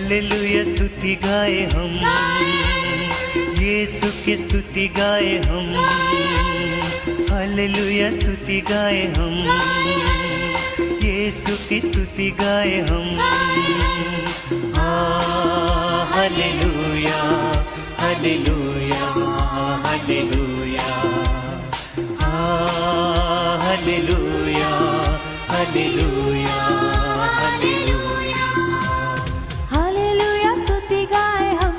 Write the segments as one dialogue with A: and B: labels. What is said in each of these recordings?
A: Hallelujah स्तुति गाए हम, यीशु की स्तुति गाए हम। हालेलुया स्तुति गाए हम, यीशु की स्तुति गाए हम। हालेलुया hallelujah hallelujah hallelujah hallelujah hallelujah.
B: Hallelujah स्तुति गाए हम,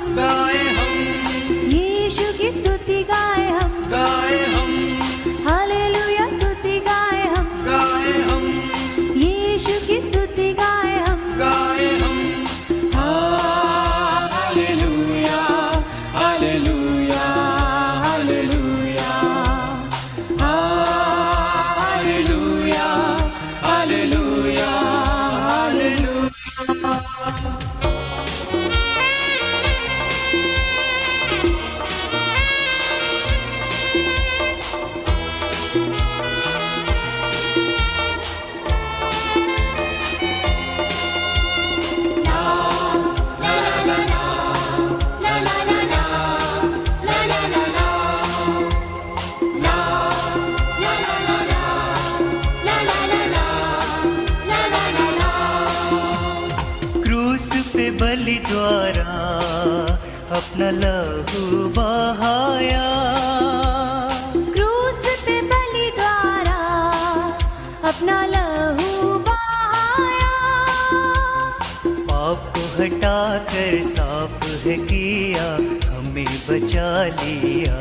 B: यीशु की स्तुति गाए हम। हालेलुया स्तुति गाए हम, यीशु की स्तुति गाए हम।
A: हालेलुया hallelujah hallelujah hallelujah hallelujah hallelujah. क्रूस पे बलि द्वारा अपना लहू बहाया,
B: क्रूस पे बलि द्वारा अपना लहू बहाया।
A: पाप को हटा कर साफ है किया, हमें बचा लिया।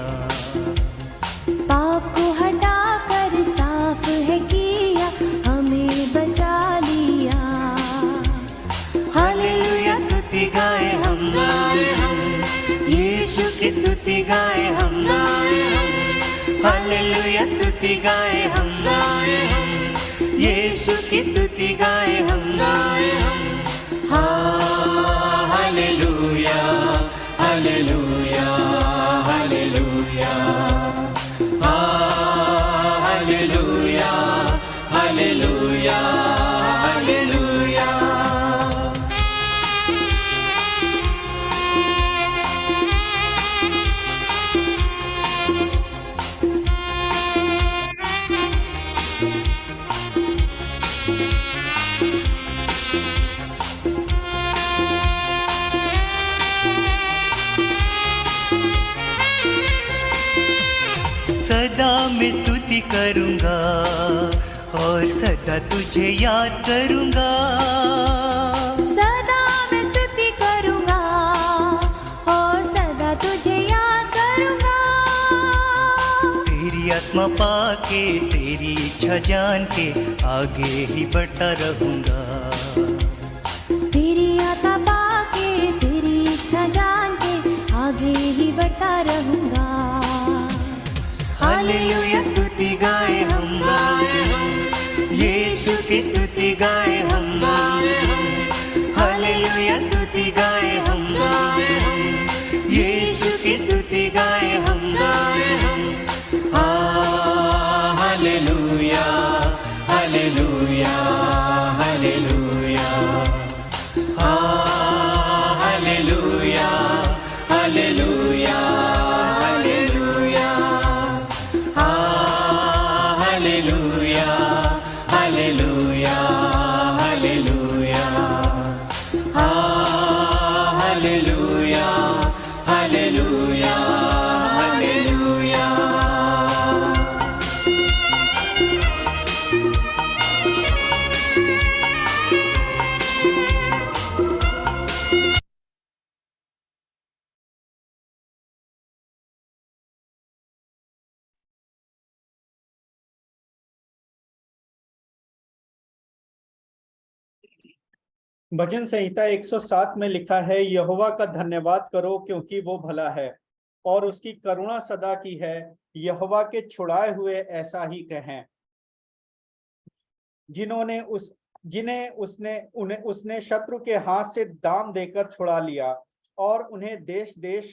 B: पाप को हटा कर साफ है किया, हमें बचा लिया।
A: हालेलुया स्तुति गाए हम, यीशु की स्तुति गाए हम। हालेलुया स्तुति गाए हम, यीशु की स्तुति गाए हम। हालेलुया hallelujah hallelujah hallelujah hallelujah hallelujah. सदा मैं स्तुति करूंगा और सदा तुझे याद करूंगा।
B: सदा मैं स्तुति करूंगा और सदा तुझे याद करूंगा।
A: तेरी आत्मा पाके तेरी इच्छा जान के आगे ही बढ़ता रहूंगा।
B: तेरी आत्मा पाके तेरी इच्छा जान के आगे ही बढ़ता रहूंगा।
A: हालेलुया स्तुति गाए हम, यीशु की स्तुति गाए हम। हालेलुया स्तुति गाए हम, यीशु की स्तुति गाए हम। हालेलुया hallelujah hallelujah hallelujah hallelujah hallelujah hallelujah hallelujah hallelujah hallelujah hallelujah हालेलुया।
C: भजन संहिता 107 में लिखा है, यहोवा का धन्यवाद करो क्योंकि वो भला है और उसकी करुणा सदा की है। यहोवा के छुड़ाए हुए ऐसा ही कहें, जिन्हें उसने शत्रु के हाथ से दाम देकर छुड़ा लिया और उन्हें देश देश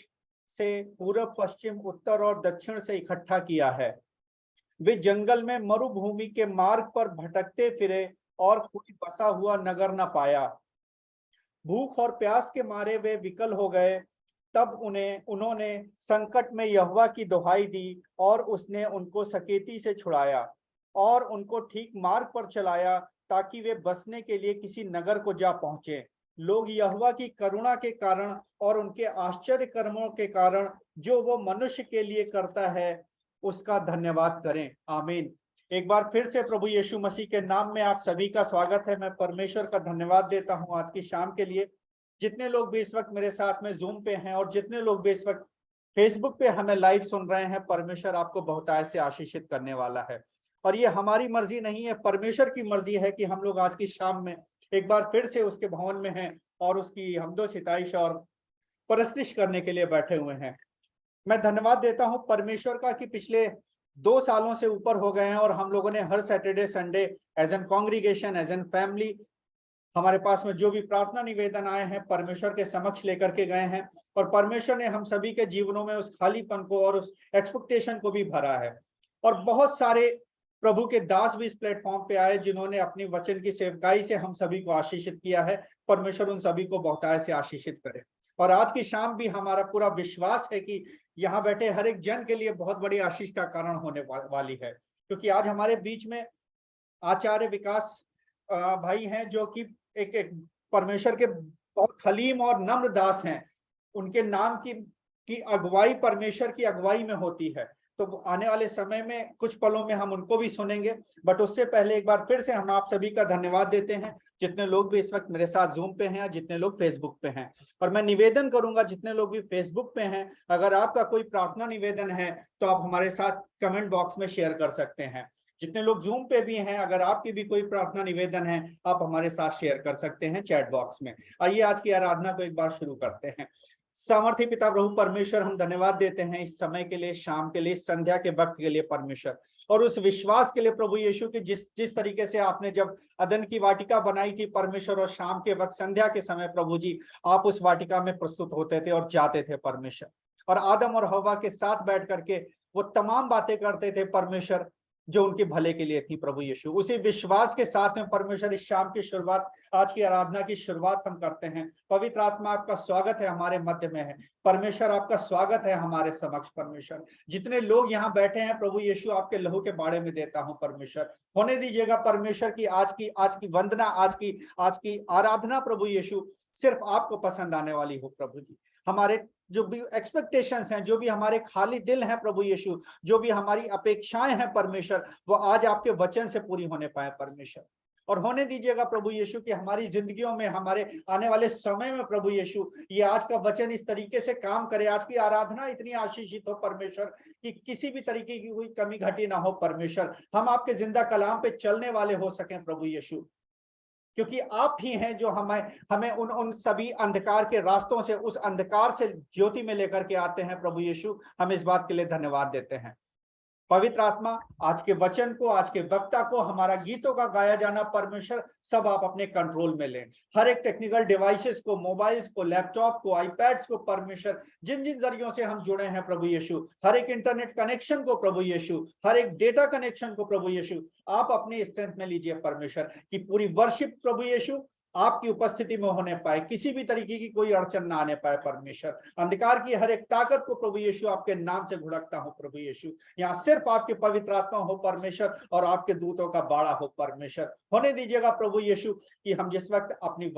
C: से पूर्व पश्चिम उत्तर और दक्षिण से इकट्ठा किया है। वे जंगल में मरुभूमि के मार्ग पर भटकते फिरे और कोई बसा हुआ नगर न पाया। भूख और प्यास के मारे वे विकल हो गए, तब उन्होंने संकट में यहोवा की दुहाई दी और उसने उनको सकेती से छुड़ाया और उनको ठीक मार्ग पर चलाया ताकि वे बसने के लिए किसी नगर को जा पहुंचे। लोग यहोवा की करुणा के कारण और उनके आश्चर्य कर्मों के कारण जो वो मनुष्य के लिए करता है उसका धन्यवाद करें। आमीन। एक बार फिर से प्रभु यीशु मसीह के नाम में आप सभी का स्वागत है। मैं परमेश्वर का धन्यवाद देता हूं आज की शाम के लिए। जितने लोग भी इस वक्त मेरे साथ में जूम पे हैं और जितने लोग भी इस वक्त फेसबुक पे हमें लाइव सुन रहे हैं, परमेश्वर आपको बहुतायत से आशीषित करने वाला है। और ये हमारी मर्जी नहीं है, परमेश्वर की मर्जी है कि हम लोग आज की शाम में एक बार फिर से उसके भवन में हैं और उसकी हमदो सिताइश और परस्तिश करने के लिए बैठे हुए हैं। मैं धन्यवाद देता हूं परमेश्वर का कि पिछले 2 सालों से ऊपर हो गए हैं और हम लोगों ने हर Saturday Sunday as an congregation, as an family, हमारे पास में जो भी प्रार्थना निवेदन आए हैं परमेश्वर के समक्ष लेकर के गए हैं और परमेश्वर ने हम सभी के जीवनों में उस खालीपन को और उस एक्सपेक्टेशन को भी भरा है। और बहुत सारे प्रभु के दास भी इस प्लेटफॉर्म पे आए जिन्होंने अपनी वचन की सेवकाई से हम सभी को आशीषित किया है। परमेश्वर उन सभी को बहुतायत से आशीषित करे। और आज की शाम भी हमारा पूरा विश्वास है कि यहाँ बैठे हर एक जन के लिए बहुत बड़ी आशीष का कारण होने वाली है, क्योंकि आज हमारे बीच में आचार्य विकास भाई हैं जो कि एक परमेश्वर के बहुत हलीम और नम्र दास हैं। उनके नाम की अगुवाई परमेश्वर की अगुवाई में होती है। तो आने वाले समय में कुछ पलों में हम उनको भी सुनेंगे, बट उससे पहले एक बार फिर से हम आप सभी का धन्यवाद देते हैं, जितने लोग भी इस वक्त मेरे साथ जूम पे हैं, जितने लोग फेसबुक पे हैं। और मैं निवेदन करूंगा जितने लोग भी फेसबुक पे हैं, अगर आपका कोई प्रार्थना निवेदन है तो आप हमारे साथ कमेंट बॉक्स में शेयर कर सकते हैं। जितने लोग जूम पे भी हैं, अगर आपकी भी कोई प्रार्थना निवेदन है आप हमारे साथ शेयर कर सकते हैं चैट बॉक्स में। आइए आज की आराधना को एक बार शुरू करते हैं। सामर्थी पिता प्रभु परमेश्वर, हम धन्यवाद देते हैं इस समय के लिए, शाम के लिए, संध्या के वक्त के लिए परमेश्वर, और उस विश्वास के लिए प्रभु यीशु की जिस तरीके से आपने जब अदन की वाटिका बनाई थी परमेश्वर, और शाम के वक्त संध्या के समय प्रभु जी आप उस वाटिका में प्रस्तुत होते थे और जाते थे परमेश्वर, और आदम और हवा के साथ बैठ करके वो तमाम बातें करते थे परमेश्वर जो उनके भले के लिए थी प्रभु यीशु। उसी विश्वास के साथ में परमेश्वर इस शाम की शुरुआत, आज की आराधना की शुरुआत हम करते हैं। पवित्र आत्मा आपका स्वागत है, हमारे मध्य में है परमेश्वर, आपका स्वागत है हमारे समक्ष परमेश्वर। जितने लोग यहाँ बैठे हैं प्रभु यीशु आपके लहू के बारे में देता हूँ परमेश्वर, होने दीजिएगा परमेश्वर की आज की वंदना, आज की आराधना प्रभु यीशु सिर्फ आपको पसंद आने वाली हो प्रभु जी। हमारे जो भी एक्सपेक्टेशंस हैं, जो भी हमारे खाली दिल हैं प्रभु यीशु, जो भी हमारी अपेक्षाएं हैं परमेश्वर, वो आज आपके वचन से पूरी होने पाए परमेश्वर। और होने दीजिएगा प्रभु यीशु कि हमारी जिंदगियों में, हमारे आने वाले समय में प्रभु यीशु ये आज का वचन इस तरीके से काम करे, आज की आराधना इतनी आशीषित हो परमेश्वर कि किसी भी तरीके की कोई कमी घटी ना हो परमेश्वर। हम आपके जिंदा कलाम पे चलने वाले हो सकें प्रभु यीशु, क्योंकि आप ही हैं जो हमें उन सभी अंधकार के रास्तों से, उस अंधकार से ज्योति में लेकर के आते हैं प्रभु यीशु। हम इस बात के लिए धन्यवाद देते हैं। पवित्र आत्मा आज के वचन को, आज के वक्ता को, हमारा गीतों का गाया जाना परमेश्वर सब आप अपने कंट्रोल में लें। हर एक टेक्निकल डिवाइसेस को, मोबाइल्स को, लैपटॉप को, आईपैड्स को परमेश्वर, जिन जिन जरियों से हम जुड़े हैं प्रभु यीशु, हर एक इंटरनेट कनेक्शन को प्रभु यीशु, हर एक डेटा कनेक्शन को प्रभु यीशु आप अपनी स्ट्रेंथ में लीजिए परमेश्वर, कि पूरी वर्शिप प्रभु यीशु आपकी उपस्थिति में होने पाए, किसी भी तरीके की कोई अड़चन ना आने पाए परमेश्वर। अंधकार की हर एक ताकत को प्रभु यीशु आपके नाम से घुड़कता हूं प्रभु यीशु। यहाँ सिर्फ आपके पवित्र आत्मा हो परमेश्वर और आपके दूतों का बाड़ा हो परमेश्वर। होने दीजिएगा प्रभु यीशु कि हम जिस वक्त अपनी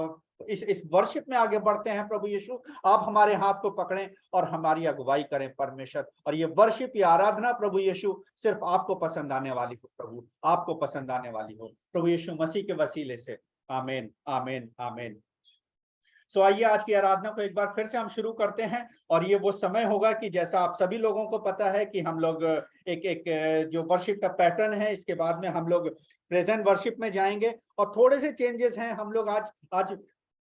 C: इस वर्शिप में आगे बढ़ते हैं प्रभु यीशु, आप हमारे हाथ को पकड़ें और हमारी अगुवाई करें परमेश्वर। और ये वर्शिप, ये आराधना प्रभु यीशु सिर्फ आपको पसंद आने वाली हो प्रभु, आपको पसंद आने वाली हो प्रभु यीशु मसीह के वसीले से। आमीन, आमीन, आमीन। सो आइए आज की आराधना को एक बार फिर से हम शुरू करते हैं। और ये वो समय होगा कि जैसा आप सभी लोगों को पता है कि हम लोग एक जो वर्शिप का पैटर्न है, इसके बाद में हम लोग प्रेजेंट वर्शिप में जाएंगे और थोड़े से चेंजेस हैं। हम लोग आज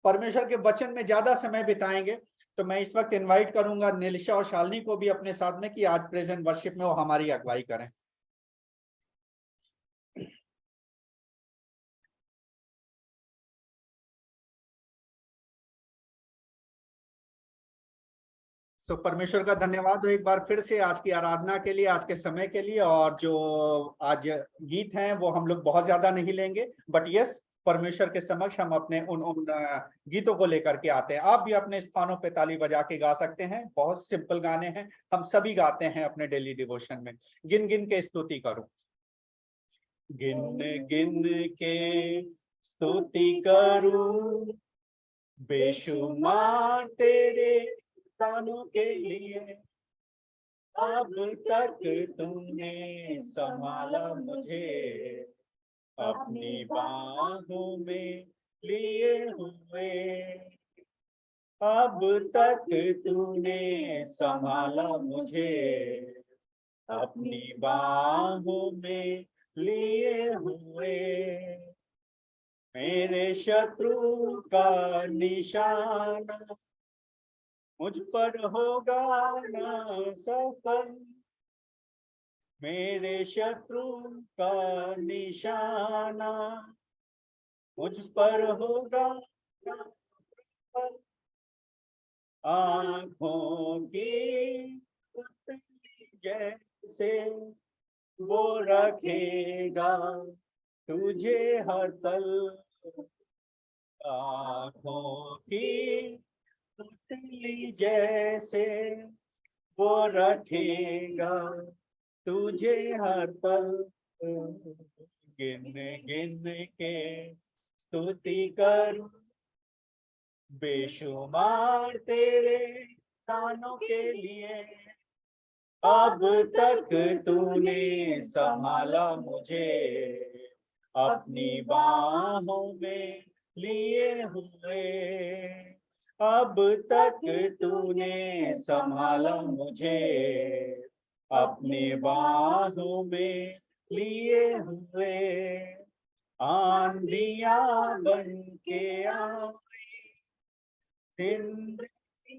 C: परमेश्वर के वचन में ज्यादा समय बिताएंगे। तो मैं इस वक्त इन्वाइट करूंगा निलिशा और शालिनी को भी अपने साथ में कि आज प्रेजेंट वर्शिप में वो हमारी अगुवाई करें। परमेश्वर का धन्यवाद हो एक बार फिर से आज की आराधना के लिए, आज के समय के लिए। और जो आज गीत हैं वो हम लोग बहुत ज्यादा नहीं लेंगे, बट यस परमेश्वर के समक्ष हम अपने उन गीतों को लेकर के आते हैं। आप भी अपने स्थानों पे ताली बजा के गा सकते हैं। बहुत सिंपल गाने हैं, हम सभी गाते हैं अपने डेली डिवोशन में। गिन गिन के स्तुति करूं, गिन गिन के स्तुति करूं, बेशुमार तेरे दानों के लिए। अब तक तूने संभाला मुझे, अपनी बाहों में लिए हुए। अब तक तूने संभाला मुझे, अपनी बाहों में लिए हुए। मेरे शत्रु का निशाना मुझ पर होगा ना सफल। मेरे शत्रु का निशाना मुझ पर होगा ना सफल। आँखों की पुतली जैसे वो रखेगा तुझे हर पल। आँखों की पुतली जैसे वो रखेगा तुझे हर पल। गिन गिन के स्तुति करूं, बेशुमार तेरे दानों के लिए। अब तक तूने संभाला मुझे, अपनी बाहों में लिए हुए। अब तक तूने संभाला मुझे, अपनी बाहों में लिए हुए। आंधियां बन के आई जिंदगी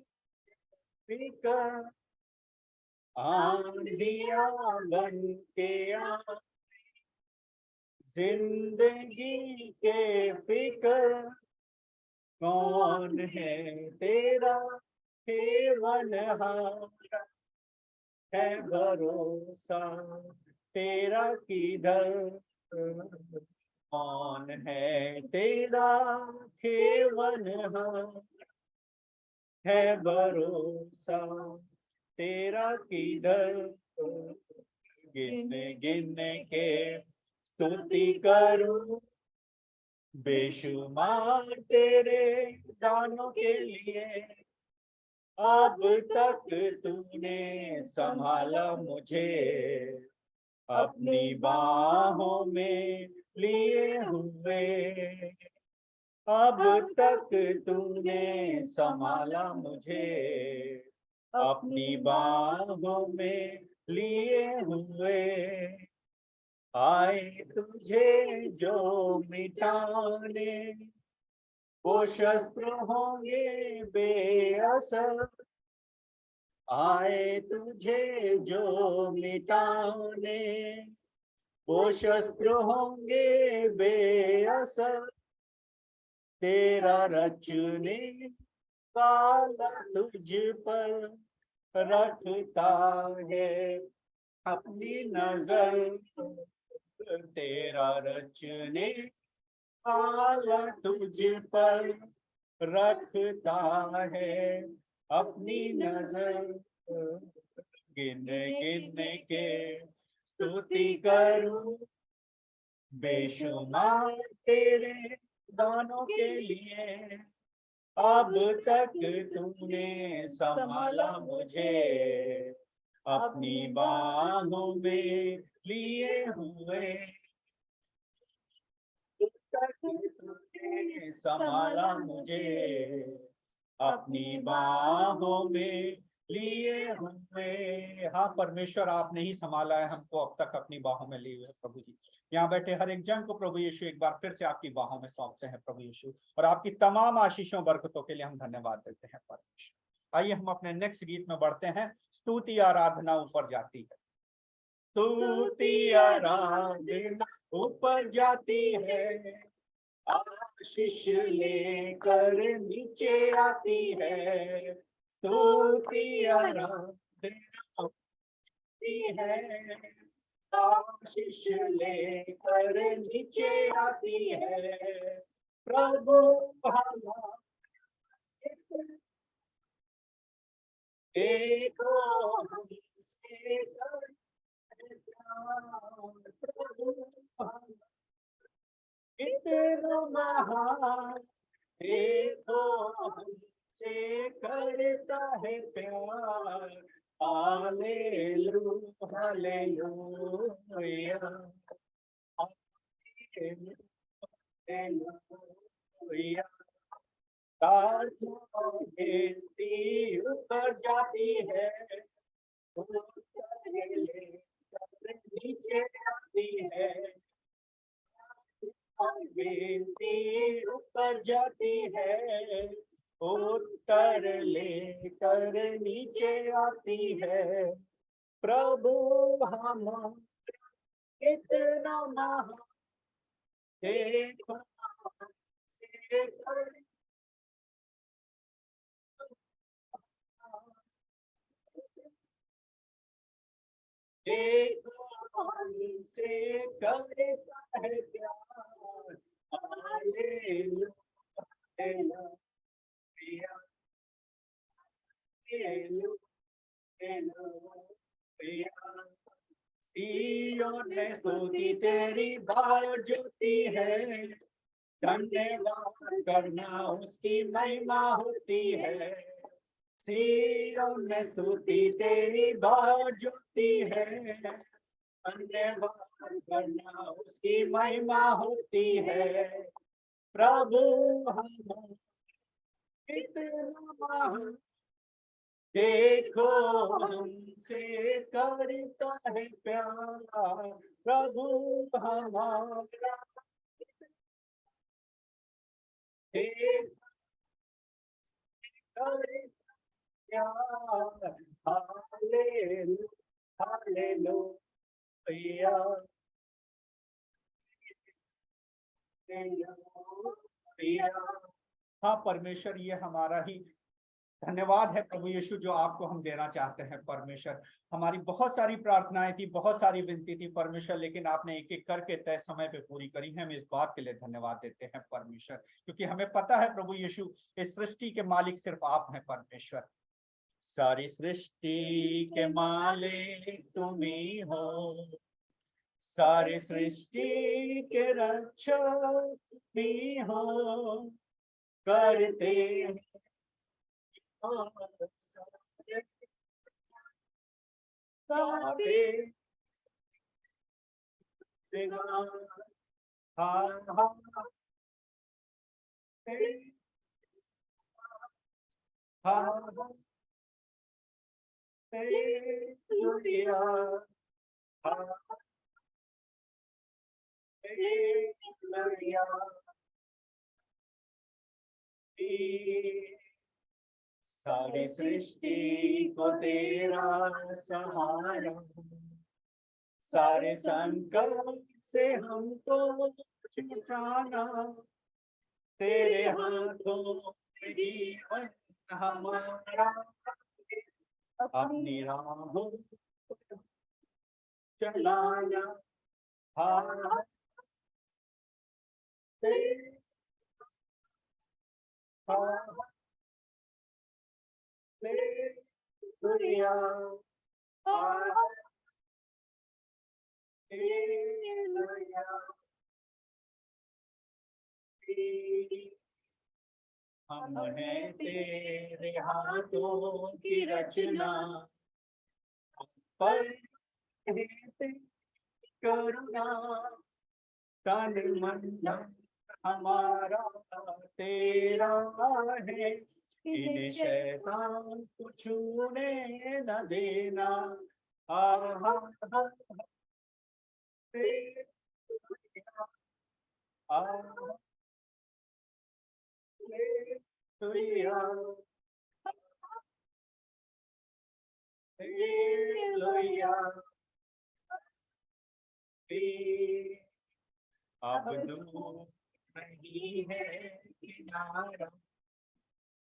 C: फिकर, आंधियां बन के आई जिंदगी के फिकर। कौन है तेरा हेवनहारा, है भरोसा तेरा किधर। कौन है तेरा हेवनहारा, है भरोसा तेरा किधर। गिन गिन के स्तुति करूं, बेशुमार तेरे दानों के लिए। अब तक तूने संभाला मुझे, अपनी बाहों में लिए हुए। अब तक तूने संभाला मुझे, अपनी बाहों में लिए हुए। आए तुझे जो मिटाने, वो शस्त्र होंगे बेअसर। आए तुझे जो मिटाने, वो शस्त्र होंगे बेअसर। तेरा रचने वाला तुझ पर रखता है अपनी नजर। तेरा रचने वाला तुझ पर रखता है अपनी नजर। गिन गिन के स्तुति करूं, बेशुमार तेरे दानों के लिए। अब तक तूने संभाला मुझे, अपनी बाहों में लिए हुए। अब तक तूने संभाला मुझे, अपनी बाहों में लिए हुए। हाँ परमेश्वर, आपने ही संभाला है हमको अब तक अपनी बाहों में लिए हुए प्रभु जी। यहाँ बैठे हर एक जन को प्रभु यीशु एक बार फिर से आपकी बाहों में सौंपते हैं प्रभु यीशु, और आपकी तमाम आशीषों बरकतों के लिए हम धन्यवाद देते हैं परमेश्वर। आइए हम अपने नेक्स्ट गीत में बढ़ते हैं। स्तुति आराधना ऊपर जाती है, स्तुति आराधना ऊपर जाती है, आशीष लेकर नीचे आती है। स्तुति आराधना है, आशीष लेकर नीचे आती है। प्रभु हमारे देखो हमसे करते प्यार। प्रभु इतना महान, देखो हमसे करता है प्यार। Hallelujah hallelujah hallelujah. प्रार्थना गिनती ऊपर जाती है, नीचे आती है। गिनती ऊपर जाती है, उत्तर लेकर नीचे आती है। प्रभु हमारा इतना महान, देखो हमसे करता देखो हमसे करता है प्यार। Hallelujah hallelujah hallelujah. सिय्योन में स्तुति तेरी बार ज्योति है, धन्यवाद करना उसकी महिमा होती है। सिय्योन में स्तुति तेरी बार ज्योति है, धन्यवाद करना उसकी महिमा होती है। प्रभु हमारा इतना महान, देखो हमसे करता है प्यार। प्रभु हमारा देखो करता प्यार। Hallelujah hallelujah hallelujah. हाँ परमेश्वर, ये हमारा ही धन्यवाद है प्रभु यीशु जो आपको हम देना चाहते हैं। परमेश्वर, हमारी बहुत सारी प्रार्थनाएं थी, बहुत सारी विनती थी परमेश्वर, लेकिन आपने एक एक करके तय समय पे पूरी करी है। हम इस बात के लिए धन्यवाद देते हैं परमेश्वर, क्योंकि हमें पता है प्रभु यीशु इस सृष्टि के मालिक सिर्फ आप हैं परमेश्वर। सारी सृष्टि के मालिक तुम ही हो, सारी सृष्टि के रक्षक तुम ही हो। करते सारी सृष्टि को तेरा सहारा, सारे संकट से हमको छुड़ाना। तेरे हाथों में जीवन हमारा, अपनी राहों चलाना। हाँ दुनिया हम हैं तेरे हाथों की रचना, पर करुणा। तन मन धन हमारा तेरा है, इन्हें शैतान को छूने न देना। आहा अब दूर नहीं है किनारा,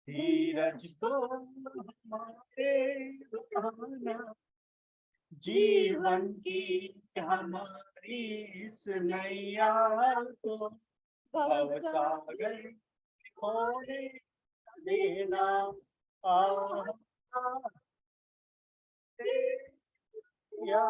C: धीरज को हमारे रुलाना। जीवन की हमारी इस नैया को भव सागर खोने देना। आ या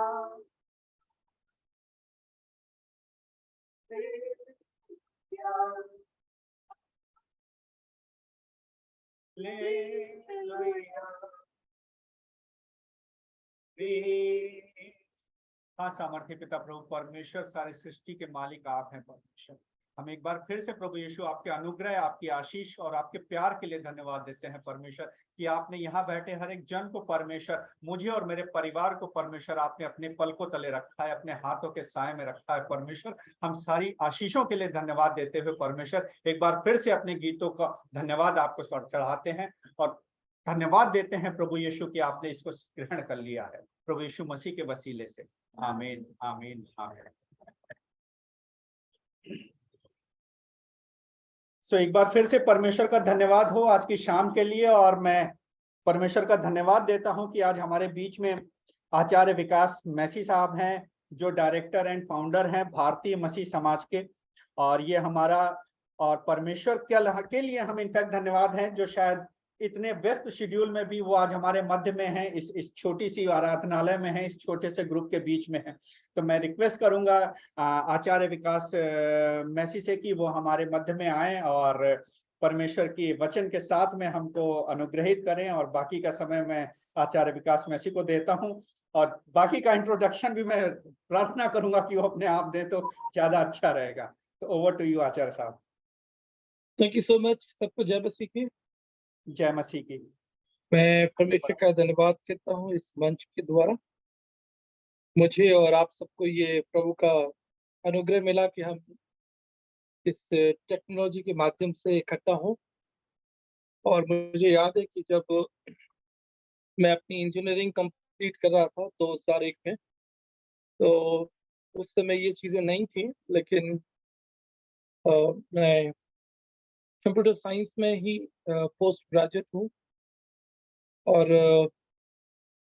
C: हाँ सामर्थ्य पिता प्रभु परमेश्वर, सारी सृष्टि के मालिक आप हैं परमेश्वर। हम एक बार फिर से प्रभु यीशु आपके अनुग्रह, आपकी आशीष और आपके प्यार के लिए धन्यवाद देते हैं परमेश्वर, कि आपने यहाँ बैठे हर एक जन को परमेश्वर, मुझे और मेरे परिवार को परमेश्वर, आपने अपने पलकों तले रखा है, अपने हाथों के साए में रखा है परमेश्वर। हम सारी आशीषों के लिए धन्यवाद देते हुए परमेश्वर एक बार फिर से अपने गीतों का धन्यवाद आपको चढ़ाते हैं और धन्यवाद देते हैं प्रभु यीशु कि आपने इसको ग्रहण कर लिया है प्रभु यीशु मसीह के वसीले से। आमीन आमीन आमीन। एक बार फिर से परमेश्वर का धन्यवाद हो आज की शाम के लिए, और मैं परमेश्वर का धन्यवाद देता हूं कि आज हमारे बीच में आचार्य विकास मैसी साहब हैं, जो डायरेक्टर एंड फाउंडर हैं भारतीय मसीह समाज के। और ये हमारा और परमेश्वर के लिए हम इनफैक्ट धन्यवाद हैं, जो शायद इतने व्यस्त शेड्यूल में भी वो आज हमारे मध्य में हैं, इस छोटी सी आराधनालय में है, इस छोटे से ग्रुप के बीच में है। तो मैं रिक्वेस्ट करूंगा आचार्य विकास मैसी से कि वो हमारे मध्य में आए और परमेश्वर की वचन के साथ में हमको अनुग्रहित करें। और बाकी का समय मैं आचार्य विकास मैसी को देता हूं, और बाकी का इंट्रोडक्शन भी मैं प्रार्थना करूंगा कि वो अपने आप दे तो ज्यादा अच्छा रहेगा। तो ओवर टू यू आचार्य साहब।
D: Thank you so much. सबको जय मसीह की।
C: जय मसीह की।
D: मैं परमेश्वर का धन्यवाद करता हूँ इस मंच के द्वारा मुझे और आप सबको ये प्रभु का अनुग्रह मिला कि हम इस टेक्नोलॉजी के माध्यम से इकट्ठा हों। और मुझे याद है कि जब मैं अपनी इंजीनियरिंग कंप्लीट कर रहा था 2001 में, तो उस समय ये चीज़ें नहीं थी, लेकिन मैं कंप्यूटर साइंस में ही पोस्ट ग्रेजुएट हूँ। और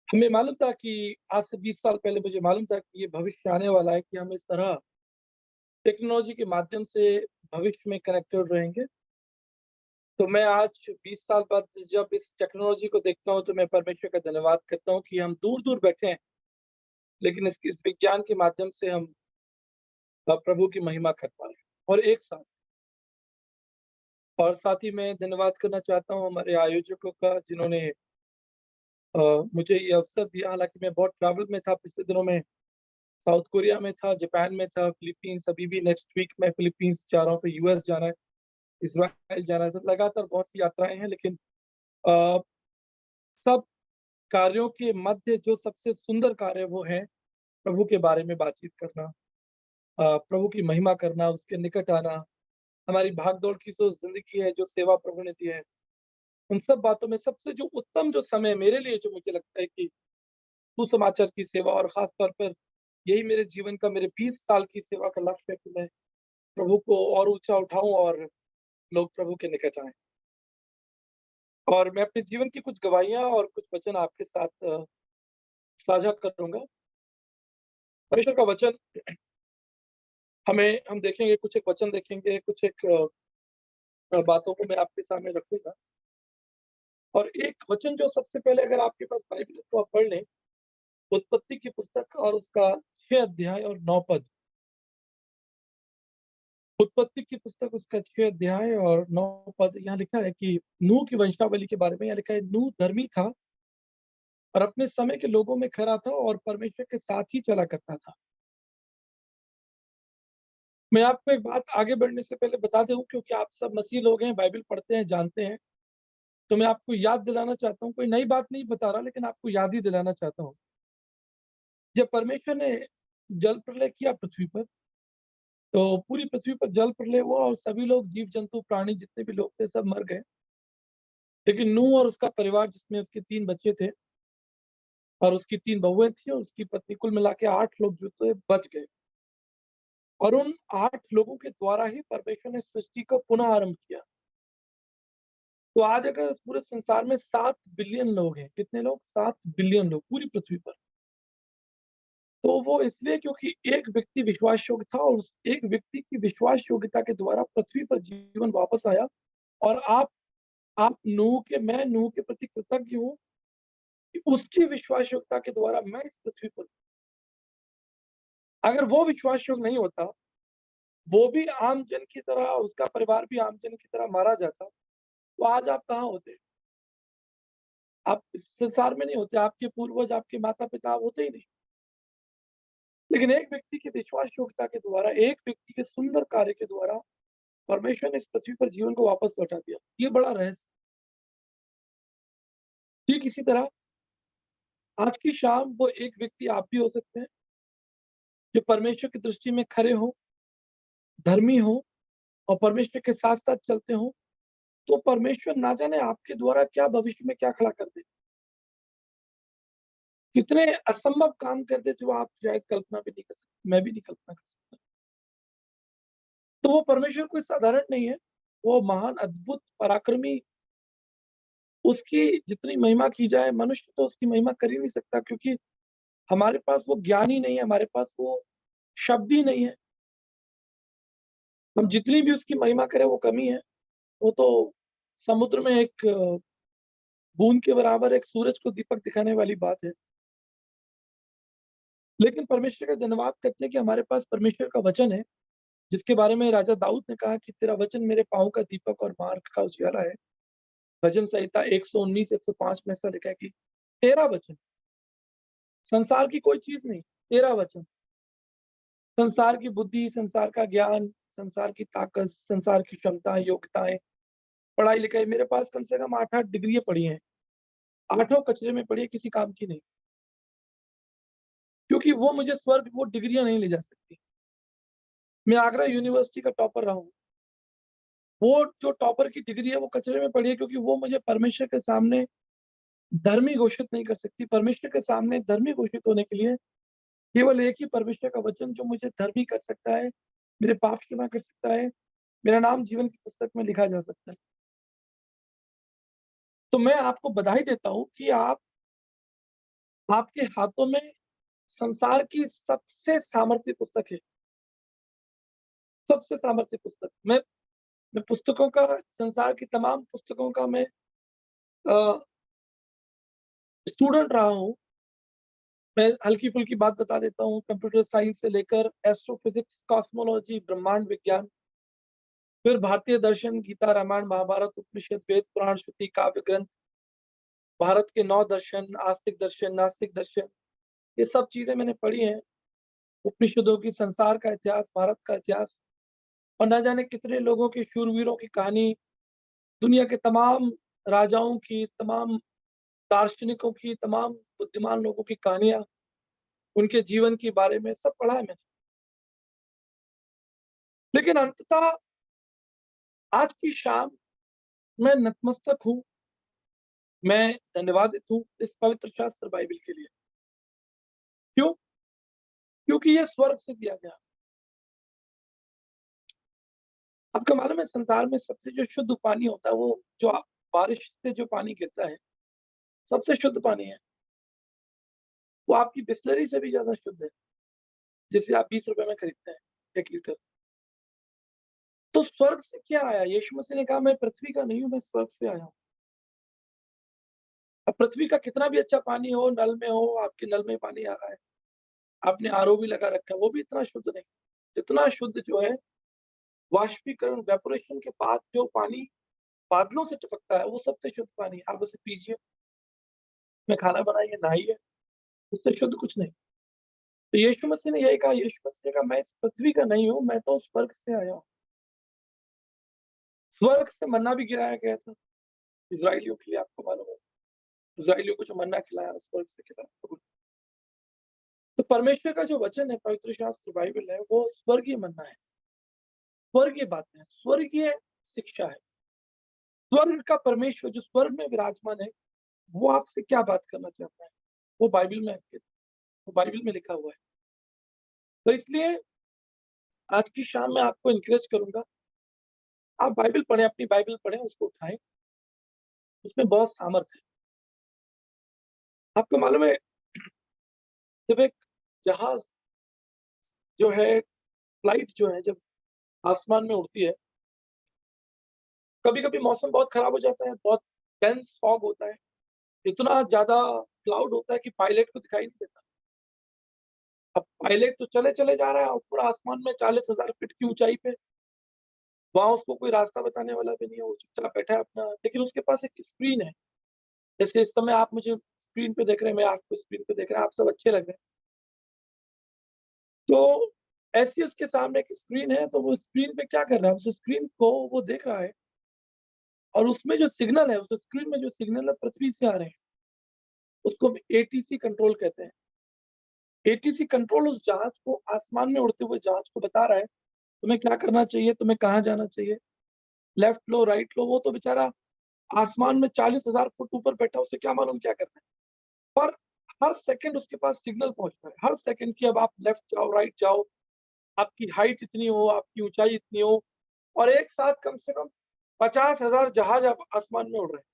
D: हमें मालूम था कि आज से 20 साल पहले मुझे मालूम था कि ये भविष्य आने वाला है कि हम इस तरह टेक्नोलॉजी के माध्यम से भविष्य में कनेक्टेड रहेंगे। तो मैं आज 20 साल बाद जब इस टेक्नोलॉजी को देखता हूँ, तो मैं परमेश्वर का धन्यवाद करता हूँ कि हम दूर-दूर बैठे हैं, लेकिन इस विज्ञान के माध्यम से हम प्रभु की महिमा कर पा रहे हैं और एक साथ। और साथ ही मैं धन्यवाद करना चाहता हूँ हमारे आयोजकों का, जिन्होंने मुझे ये अवसर दिया। हालाँकि मैं बहुत ट्रैवल में था पिछले दिनों में, साउथ कोरिया में था, जापान में था, फिलीपींस, अभी भी नेक्स्ट वीक मैं फिलीपींस जा रहा हूँ, फिर यूएस जाना है, इज़राइल जाना है। तो लगातार बहुत सी यात्राएँ हैं, लेकिन अ, सब कार्यों के मध्य जो सबसे सुंदर कार्य वो है प्रभु के बारे में बातचीत करना, प्रभु की महिमा करना, उसके निकट आना। हमारी भाग-दौड़ की जो ज़िंदगी है, जो सेवा प्रभु ने दी है, उन सब बातों में सबसे जो उत्तम जो समय मेरे लिए जो मुझे लगता है कि सुसमाचार की सेवा, और ख़ास तौर पर यही मेरे जीवन का, मेरे 20 साल की सेवा का लक्ष्य है कि मैं प्रभु को और ऊँचा उठाऊँ और लोग प्रभु के निकट आएँ। और मैं अपने जीवन की कुछ गवाहियाँ और कुछ वचन आपके साथ साझा करूँगा। परमेश्वर का वचन हम देखेंगे, कुछ एक वचन देखेंगे, कुछ एक बातों को मैं आपके सामने रखूँगा। और एक वचन जो सबसे पहले, अगर आपके पास बाइबल है तो आप पढ़ लें, उत्पत्ति की पुस्तक और उसका 6 अध्याय और 9 पद। उत्पत्ति की पुस्तक उसका 6 अध्याय और 9 पद। यहाँ लिखा है कि नूह की वंशावली के बारे में यहाँ लिखा है, नूह धर्मी था और अपने समय के लोगों में खरा था और परमेश्वर के साथ ही चला करता था। मैं आपको एक बात आगे बढ़ने से पहले बता दूं, क्योंकि आप सब मसीह लोग हैं, बाइबल पढ़ते हैं, जानते हैं, तो मैं आपको याद दिलाना चाहता हूँ। कोई नई बात नहीं बता रहा, लेकिन आपको याद ही दिलाना चाहता हूँ। जब परमेश्वर ने जल प्रलय किया पृथ्वी पर, तो पूरी पृथ्वी पर जल प्रलय हुआ और सभी लोग, जीव जंतु प्राणी जितने भी लोग थे, सब मर गए। लेकिन नूह और उसका परिवार, जिसमें उसके 3 बच्चे थे और उसकी 3 बहुएं थी और उसकी पत्नी, कुल मिला के 8 लोग जो थे बच गए। और उन 8 लोगों के द्वारा ही परमेश्वर ने सृष्टि को पुनः आरंभ किया। तो आज अगर इस पूरे संसार में 7 बिलियन लोग हैं, कितने लोग? 7 बिलियन लोग पूरी पृथ्वी पर। तो वो इसलिए क्योंकि एक व्यक्ति विश्वास योग्य था और उस एक व्यक्ति की विश्वास योग्यता के द्वारा पृथ्वी पर जीवन वापस आया। और आप मैं नूह के प्रति कृतज्ञ हूँ कि उसकी विश्वास योग्यता के द्वारा मैं इस पृथ्वी पर हूँ। अगर वो विश्वास योग्य नहीं होता, वो भी आम जन की तरह, उसका परिवार भी आम जन की तरह मारा जाता, तो आज आप कहाँ होते? आप इस संसार में नहीं होते, आपके पूर्वज, आपके माता-पिता होते ही नहीं। लेकिन एक व्यक्ति की विश्वास योग्यता के द्वारा, एक व्यक्ति के सुंदर कार्य के द्वारा परमेश्वर ने इस पृथ्वी पर जीवन को वापस लौटा दिया। ये बड़ा रहस्य। ठीक इसी तरह आज की शाम वो एक व्यक्ति आप भी हो सकते हैं, जो परमेश्वर की दृष्टि में खरे हों, धर्मी हों और परमेश्वर के साथ-साथ चलते हों, तो परमेश्वर ना जाने आपके द्वारा क्या भविष्य में क्या खड़ा कर दे। कितने असंभव काम कर दे जो आप शायद कल्पना भी नहीं कर सकते, मैं भी नहीं कल्पना कर सकता। तो वो परमेश्वर कोई साधारण नहीं है, वो महान, अद्भुत, पराक्रमी, उसकी जितनी महिमा की जाए, मनुष्य तो उसकी महिमा कर ही नहीं सकता, क्योंकि हमारे पास वो ज्ञान ही नहीं है, हमारे पास वो शब्द ही नहीं है। हम जितनी भी उसकी महिमा करें वो कमी है। वो तो समुद्र में एक बूंद के बराबर, एक सूरज को दीपक दिखाने वाली बात है। लेकिन परमेश्वर का धन्यवाद करते हैं कि हमारे पास परमेश्वर का वचन है, जिसके बारे में राजा दाऊद ने कहा कि तेरा वचन मेरे पाँव का दीपक और मार्ग का उजियाला है। भजन संहिता 119 105 में ऐसा लिखा है कि तेरा वचन, संसार की कोई चीज नहीं, तेरा वचन। संसार की बुद्धि, संसार का ज्ञान, संसार की ताकत, संसार की क्षमता, योग्यताएं, पढ़ाई लिखाई, मेरे पास कम से कम 8-8 डिग्रियां पड़ी हैं। आठों कचरे में पड़ी है, किसी काम की नहीं। क्योंकि वो मुझे स्वर्ग वो डिग्रियां नहीं ले जा सकती। मैं आगरा यूनिवर्सिटी का टॉपर रहा हूँ। वो जो टॉपर की डिग्री है वो कचरे में पड़ी है, क्योंकि वो मुझे परमेश्वर के सामने धर्मी घोषित नहीं कर सकती। परमेश्वर के सामने धर्मी घोषित होने के लिए केवल एक ही परमेश्वर का वचन जो मुझे धर्मी कर सकता है, मेरे पाप क्षमा कर सकता है, मेरा नाम जीवन की पुस्तक में लिखा जा सकता है। तो मैं आपको बधाई देता हूँ कि आपके हाथों में संसार की सबसे सामर्थ्य पुस्तक है, सबसे सामर्थ्य पुस्तक। मैं पुस्तकों का, संसार की तमाम पुस्तकों का मैं स्टूडेंट रहा हूँ। मैं हल्की-फुल्की बात बता देता हूँ, कंप्यूटर साइंस से लेकर एस्ट्रोफिजिक्स, कॉस्मोलॉजी, ब्रह्मांड विज्ञान, फिर भारतीय दर्शन, गीता, रामायण, महाभारत, उपनिषद, वेद, पुराण, श्रुति, काव्य ग्रंथ, भारत के 9 दर्शन, आस्तिक दर्शन, नास्तिक दर्शन, ये सब चीज़ें मैंने पढ़ी हैं। उपनिषदों की, संसार का इतिहास, भारत का इतिहास और ना जाने कितने लोगों के, शूरवीरों की कहानी, दुनिया के तमाम राजाओं की, तमाम दार्शनिकों की, तमाम बुद्धिमान लोगों की कहानियाँ, उनके जीवन के बारे में सब पढ़ा है मैंने। लेकिन अंततः आज की शाम मैं नतमस्तक हूँ, मैं धन्यवादित हूँ इस पवित्र शास्त्र बाइबल के लिए। क्यों? क्योंकि ये स्वर्ग से दिया गया। आपको मालूम है संसार में सबसे जो शुद्ध पानी होता है, वो जो बारिश से जो पानी गिरता है, सबसे शुद्ध पानी है। वो आपकी बिसलरी से भी ज़्यादा शुद्ध है, जिसे आप 20 रुपए में खरीदते हैं 1 लीटर। तो स्वर्ग से क्या आया? यीशु मसीह ने कहा मैं पृथ्वी का नहीं हूँ, मैं स्वर्ग से आया हूँ। अब पृथ्वी का कितना भी अच्छा पानी हो, नल में हो, आपके नल में पानी आ रहा है, आपने आरओ भी लगा रखा है, वो भी इतना शुद्ध नहीं। जितना शुद्ध जो है, वाष्पीकरण, इवेपोरेशन के बाद जो पानी बादलों से टपकता है, वो सबसे शुद्ध पानी है। आप उसे पीजिए, में खाना बनाइए, नहाइए, उससे शुद्ध कुछ नहीं। तो यीशु मसीह ने यही कहा, यीशु मसीह ने कहा मैं इस पृथ्वी का नहीं हूँ, मैं तो स्वर्ग से आया हूँ। स्वर्ग से मन्ना भी गिराया गया था इज़राइलियों के लिए, आपको मालूम है। इज़राइलियों को जो मन्ना खिलाया, स्वर्ग से खिलाया। तो परमेश्वर का जो वचन है, पवित्र शास्त्र बाइबल है, वो स्वर्गीय मन्ना है, स्वर्गीय बातें हैं, स्वर्गीय शिक्षा है। स्वर्ग का परमेश्वर जो स्वर्ग में विराजमान है, वो आपसे क्या बात करना चाहता है, वो बाइबल में लिखा हुआ है। तो इसलिए आज की शाम मैं आपको एनकरेज करूंगा, आप बाइबल पढ़ें, अपनी बाइबल पढ़ें, उसको उठाएं, उसमें बहुत सामर्थ है। आपको मालूम है, जब एक जहाज जो है, फ्लाइट जो है जब आसमान में उड़ती है, कभी-कभी मौसम बहुत खराब हो जाता है, बहुत डेंस फॉग होता है, इतना ज़्यादा क्लाउड होता है कि पायलट को दिखाई नहीं देता। अब पायलट तो चले-चले जा रहा है ऊपर आसमान में 40,000 फीट की ऊँचाई पे, वहाँ उसको कोई रास्ता बताने वाला भी नहीं है, वो चुपचाप बैठा है अपना, लेकिन उसके पास एक स्क्रीन है। जैसे इस समय आप मुझे स्क्रीन पे देख रहे हैं, मैं आपको स्क्रीन पे देख रहा हैं, आप सब अच्छे लग रहे हैं। तो ऐसी उसके सामने एक स्क्रीन है, तो वो स्क्रीन पे क्या कर रहा है, उस स्क्रीन को वो देख रहा है और उसमें जो सिग्नल है, उस स्क्रीन में जो सिग्नल है पृथ्वी से आ रहे हैं, उसको हम एटीसी कंट्रोल कहते हैं। एटीसी कंट्रोल उस जहाज को, आसमान में उड़ते हुए जहाज को बता रहा है, तुम्हें क्या करना चाहिए, तुम्हें कहाँ जाना चाहिए, लेफ्ट लो, राइट लो। वो तो बेचारा आसमान में 40,000 फुट ऊपर बैठा, उसे क्या मालूम क्या करना है। पर हर सेकंड उसके पास सिग्नल पहुँच रहा है, हर सेकंड की अब आप लेफ्ट जाओ, राइट जाओ, आपकी हाइट इतनी हो, आपकी ऊँचाई इतनी हो और एक साथ कम से कम 50,000 जहाज आप आसमान में उड़ रहे हैं।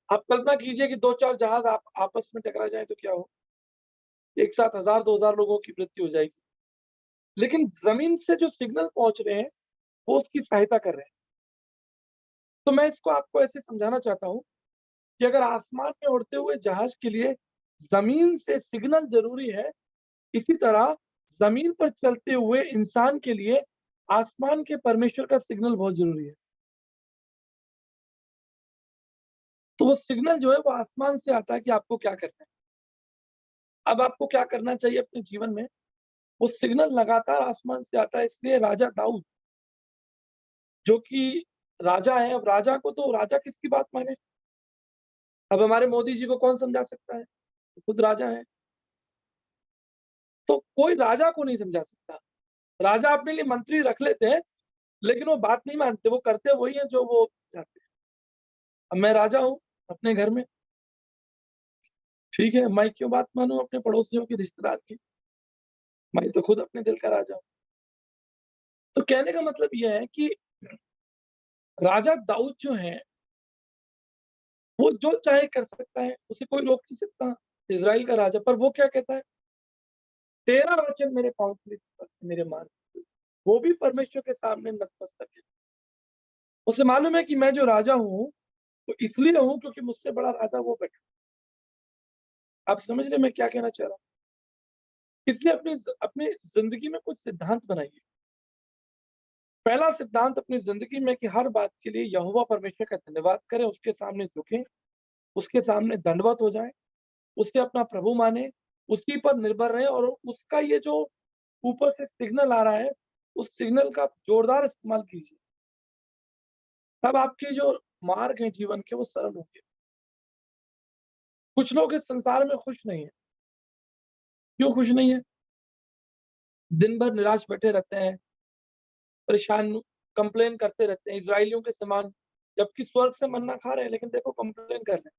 D: आप कल्पना कीजिए कि 2-4 जहाज आप आपस में टकरा जाएँ तो क्या हो? एक साथ 1000-2000 लोगों की मृत्यु हो जाएगी। लेकिन ज़मीन से जो सिग्नल पहुँच रहे हैं, वो उसकी सहायता कर रहे हैं। तो मैं इसको आपको ऐसे समझाना चाहता हूँ कि अगर आसमान में उड़ते हुए जहाज के लिए ज़मीन से सिग्नल ज़रूरी है, इसी तरह ज़मीन पर चलते हुए इंसान के लिए आसमान के परमेश्वर का सिग्नल बहुत ज़रूरी है। तो वो सिग्नल जो है वो आसमान से आता है कि आपको क्या करना है। अब आपको क्या करना चाहिए अपने जीवन में, वो सिग्नल लगातार आसमान से आता है। इसलिए राजा दाऊद जो कि राजा है, अब राजा को तो राजा किसकी बात माने? अब हमारे मोदी जी को कौन समझा सकता है? खुद राजा हैं। तो कोई राजा को नहीं समझा सकता। राजा अपने लिए मंत्री रख लेते हैं, लेकिन वो बात नहीं मानते, वो करते वही हैं जो वो चाहते हैं। अब मैं राजा हूँ अपने घर में, ठीक है, मैं क्यों बात मानूँ अपने पड़ोसियों की, रिश्तेदार की? मैं तो खुद अपने दिल का राजा हूँ। तो कहने का मतलब ये है कि राजा दाऊद जो हैं, वो जो चाहे कर सकता है, उसे कोई रोक नहीं सकता, इज़राइल का राजा। पर वो क्या कहता है? तेरा वचन मेरे पाँव के लिए मेरे मार्ग। वो भी परमेश्वर के सामने नतमस्तक है। उसे मालूम है कि मैं जो राजा हूँ, वो इसलिए हूँ क्योंकि मुझसे बड़ा राजा वो बैठा। आप समझ रहे हैं मैं क्या कहना चाह रहा हूँ? इसलिए अपनी ज़िंदगी में कुछ सिद्धांत बनाइए। पहला सिद्धांत अपनी ज़िंदगी में कि हर बात के लिए यहोवा परमेश्वर का धन्यवाद करें, उसके सामने झुकें, उसके सामने दंडवत हो जाएँ, उसे अपना प्रभु मानें, उसी पर निर्भर रहें और उसका ये जो ऊपर से सिग्नल आ रहा है, उस सिग्नल का जोरदार इस्तेमाल कीजिए। तब आपके जो मार्ग हैं जीवन के वो सरल होंगे। कुछ लोग इस संसार में खुश नहीं हैं। क्यों खुश नहीं है? दिन भर निराश बैठे रहते हैं, परेशान कंप्लेन करते रहते हैं, इज़राइलियों के समान, जबकि स्वर्ग से मन्ना खा रहे हैं, लेकिन देखो कंप्लेन कर रहे हैं।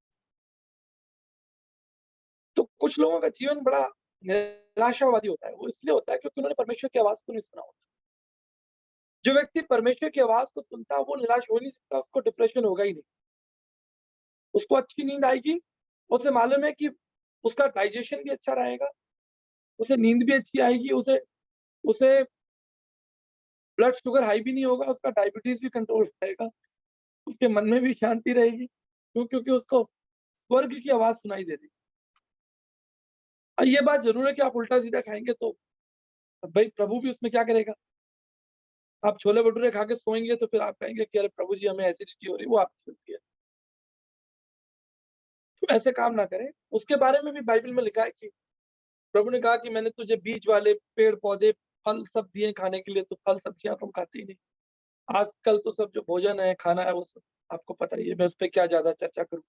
D: तो कुछ लोगों का जीवन बड़ा निराशावादी होता है। वो इसलिए होता है क्योंकि उन्होंने परमेश्वर की आवाज़ को नहीं सुना होता। जो व्यक्ति परमेश्वर की आवाज़ को सुनता है, वो निराश हो नहीं सकता, उसको डिप्रेशन होगा ही नहीं। उसको अच्छी नींद आएगी, उसे मालूम है कि उसका डाइजेशन भी अच्छा रहेगा, उसे नींद भी अच्छी आएगी, उसे उसे ब्लड शुगर हाई भी नहीं होगा, उसका डायबिटीज़ भी कंट्रोल रहेगा, उसके मन में भी शांति रहेगी। क्यों? क्योंकि उसको स्वर्ग की आवाज़ सुनाई दे रही है। ये बात ज़रूर है कि आप उल्टा-सीधा खाएँगे तो भई प्रभु भी उसमें क्या करेगा? आप छोले-भटूरे खा के सोएँगे तो फिर आप कहेंगे कि अरे प्रभु जी हमें एसिडिटी हो रही है, वो आपकी गलती है। तो ऐसे काम ना करें। उसके बारे में भी बाइबल में लिखा है कि प्रभु ने कहा कि मैंने तुझे बीज वाले पेड़-पौधे, फल सब दिए खाने के लिए, तो फल सब्जियाँ तुम खाते ही नहीं। आजकल तो सब जो भोजन है, खाना है, वो सब आपको पता ही है, मैं उसपे क्या ज़्यादा चर्चा करूँ।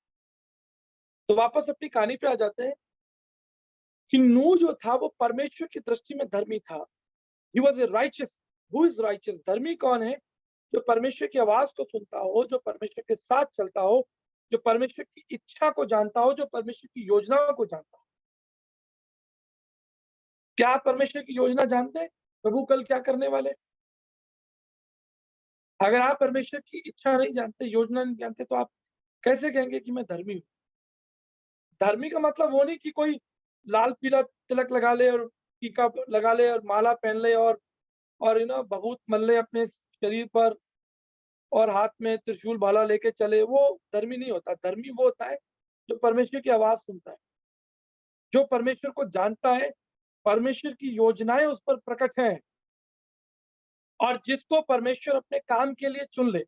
D: तो वापस अपनी कहानी पे आ जाते हैं कि नूह जो था वो परमेश्वर की दृष्टि में धर्मी था। He was a righteous. Who is righteous? धर्मी कौन है? जो परमेश्वर की आवाज़ को सुनता हो, जो परमेश्वर के साथ चलता हो, जो परमेश्वर की इच्छा को जानता हो, जो परमेश्वर की योजनाओं को जानता हो। क्या आप परमेश्वर की योजना जानते हैं? प्रभु कल क्या करने वाले हैं? अगर आप परमेश्वर की इच्छा नहीं जानते, योजना नहीं जानते, तो आप कैसे कहेंगे कि मैं धर्मी हूँ? धर्मी का मतलब वो नहीं कि कोई लाल पीला तिलक लगा ले और टीका लगा ले और माला पहन ले और भभूत मल ले अपने शरीर पर और हाथ में त्रिशूल भाला लेके चले, वो धर्मी नहीं होता। धर्मी वो होता है जो परमेश्वर की आवाज सुनता है, जो परमेश्वर को जानता है, परमेश्वर की योजनाएं उस पर प्रकट हैं और जिसको परमेश्वर अपने काम के लिए चुन ले।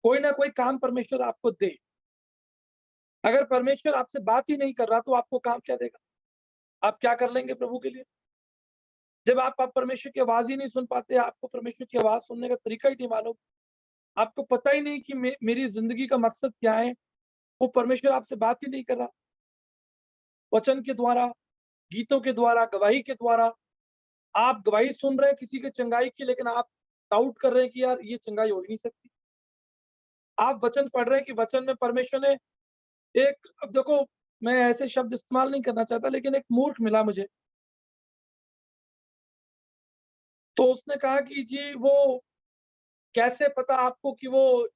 D: कोई ना कोई काम परमेश्वर आपको दे। अगर परमेश्वर आपसे बात ही नहीं कर रहा तो आपको काम क्या देगा? आप क्या कर लेंगे प्रभु के लिए? जब आप परमेश्वर की आवाज ही नहीं सुन पाते, आपको परमेश्वर की आवाज सुनने का तरीका ही नहीं मालूम, आपको पता ही नहीं कि मेरी जिंदगी का मकसद क्या है, वो परमेश्वर आपसे बात ही नहीं कर रहा। वचन के द्वारा, गीतों के द्वारा, गवाही के द्वारा आप गवाही सुन रहे हैं किसी के चंगाई की, लेकिन आप डाउट कर रहे हैं कि यार ये चंगाई हो ही नहीं सकती। आप वचन पढ़ रहे हैं कि वचन में परमेश्वर ने अब देखो, मैं ऐसे शब्द इस्तेमाल नहीं करना चाहता, लेकिन एक मूर्ख मिला मुझे। तो उसने कहा कि जी वो कैसे पता आपको कि वो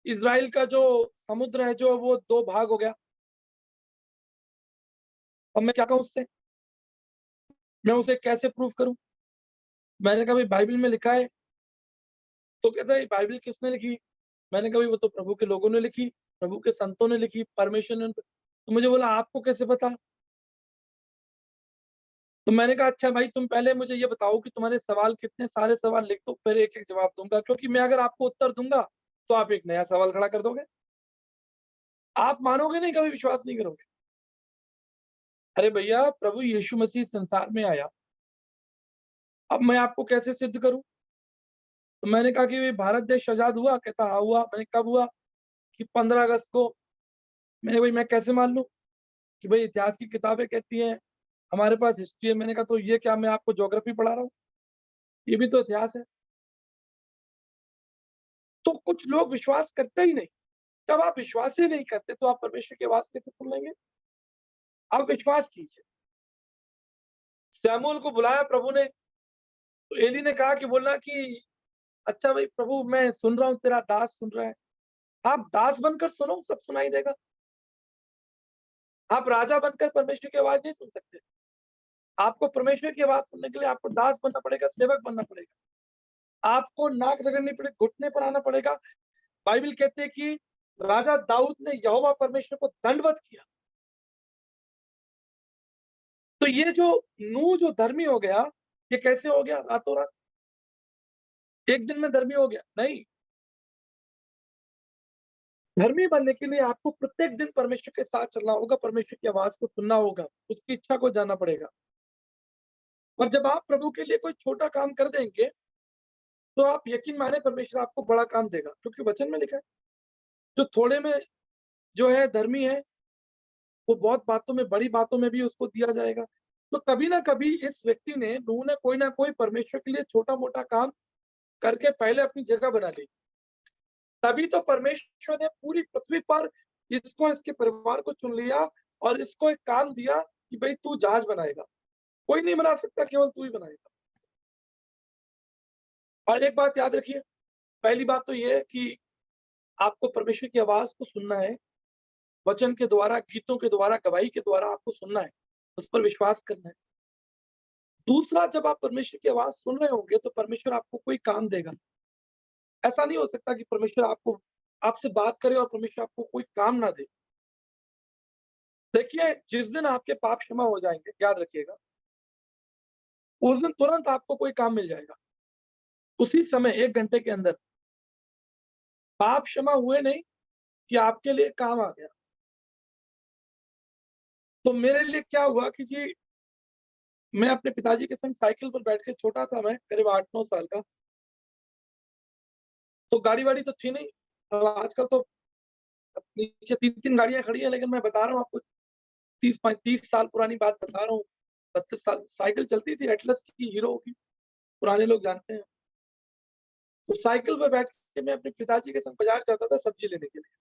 D: इज़राइल का जो समुद्र है जो वो 2 भाग हो गया? अब मैं क्या कहूँ उससे? मैं उसे कैसे प्रूव करूँ? मैंने कहा भाई बाइबल में लिखा है। तो कहता है बाइबल किसने लिखी? मैंने कहा भाई वो तो प्रभु के लोगों ने लिखी, प्रभु के संतों ने लिखी, परमेश्वर ने तो मुझे बोला आपको कैसे पता? तो मैंने कहा अच्छा भाई तुम पहले मुझे ये बताओ कि तुम्हारे सवाल कितने सारे सवाल लिख दो, फिर एक-एक जवाब दूँगा, क्योंकि मैं अगर आपको उत्तर दूँगा, तो आप एक नया सवाल खड़ा कर दोगे। आप मानोगे नहीं, कभी विश्वास नहीं करोगे। अरे भैया प्रभु यीशु मसीह संसार में आया, अब मैं आपको कैसे सिद्ध करूँ? तो मैंने कहा कि भारत देश आज़ाद हुआ? कहता हाँ हुआ। मैंने कब हुआ? कि 15 अगस्त को। मैंने भाई मैं कैसे मान लूँ? कि भाई इतिहास की किताबें कहती हैं, हमारे पास हिस्ट्री है। मैंने कहा तो ये क्या मैं आपको ज्योग्राफी पढ़ा रहा हूँ? ये भी तो इतिहास है। तो कुछ लोग विश्वास करते ही नहीं। जब आप विश्वास ही नहीं करते तो आप परमेश्वर की आवाज़ कैसे सुन लेंगे? आप विश्वास कीजिए। शमूएल को बुलाया प्रभु ने, तो एली ने कहा कि बोला कि अच्छा भाई प्रभु मैं सुन रहा हूँ, तेरा दास सुन रहा है। आप दास बनकर सुनो, सब सुनाई देगा। आप राजा बनकर परमेश्वर की आवाज़ नहीं सुन सकते। आपको परमेश्वर की आवाज़ सुनने के लिए आपको दास बनना पड़ेगा, सेवक बनना पड़ेगा। आपको नाक रगड़नी पड़ेगी, घुटने पर आना पड़ेगा। बाइबल कहती है कि राजा दाऊद ने यहोवा परमेश्वर को दंडवत किया। तो ये जो नूह जो धर्मी हो गया, ये कैसे हो गया रातों-रात? एक दिन में धर्मी हो गया? नहीं। धर्मी बनने के लिए आपको प्रत्येक दिन परमेश्वर के साथ चलना होगा, परमेश्वर की आवाज़ को सुनना होगा, उसकी इच्छा को जानना पड़ेगा। और जब आप प्रभु के लिए कोई छोटा काम कर देंगे, तो आप यकीन माने परमेश्वर आपको बड़ा काम देगा, क्योंकि वचन में लिखा है, जो थोड़े में जो है धर्मी है, वो बहुत बातों में, बड़ी बातों में भी उसको दिया जाएगा। तो कभी ना कभी इस व्यक्ति ने, नूह ने कोई ना कोई परमेश्वर के लिए छोटा-मोटा काम करके पहले अपनी जगह बना ली। तभी तो परमेश्वर ने पूरी पृथ्वी पर इसको, इसके परिवार को चुन लिया और इसको एक काम दिया कि भाई तू जहाज बनाएगा। कोई नहीं बना सकता, केवल तू ही बनाएगा। और एक बात याद रखिए, पहली बात तो ये है कि आपको परमेश्वर की आवाज़ को सुनना है, वचन के द्वारा, गीतों के द्वारा, गवाही के द्वारा आपको सुनना है, उस पर विश्वास करना है। दूसरा, जब आप परमेश्वर की आवाज़ सुन रहे होंगे तो परमेश्वर आपको कोई काम देगा। ऐसा नहीं हो सकता कि परमेश्वर आपसे बात करे और परमेश्वर आपको कोई काम ना दे। देखिए, जिस दिन आपके पाप क्षमा हो जाएँगे, याद रखिएगा, उस दिन तुरंत आपको कोई काम मिल जाएगा। उसी समय 1 घंटे के अंदर। पाप क्षमा हुए नहीं कि आपके लिए काम आ गया। तो मेरे लिए क्या हुआ कि जी, मैं अपने पिताजी के संग साइकिल पर बैठ के, छोटा था मैं, करीब 8-9 साल का। तो गाड़ी-वाड़ी तो थी नहीं। आजकल तो नीचे 3-3 गाड़ियाँ खड़ी हैं, लेकिन मैं बता रहा हूँ आपको, 30 साल पुरानी बात बता रहा हूँ। 32 साल साइकिल चलती थी, एटलस की, हीरो की, पुराने लोग जानते हैं। तो साइकिल पे बैठ के मैं अपने पिताजी के संग बाज़ार जाता था सब्ज़ी लेने के लिए।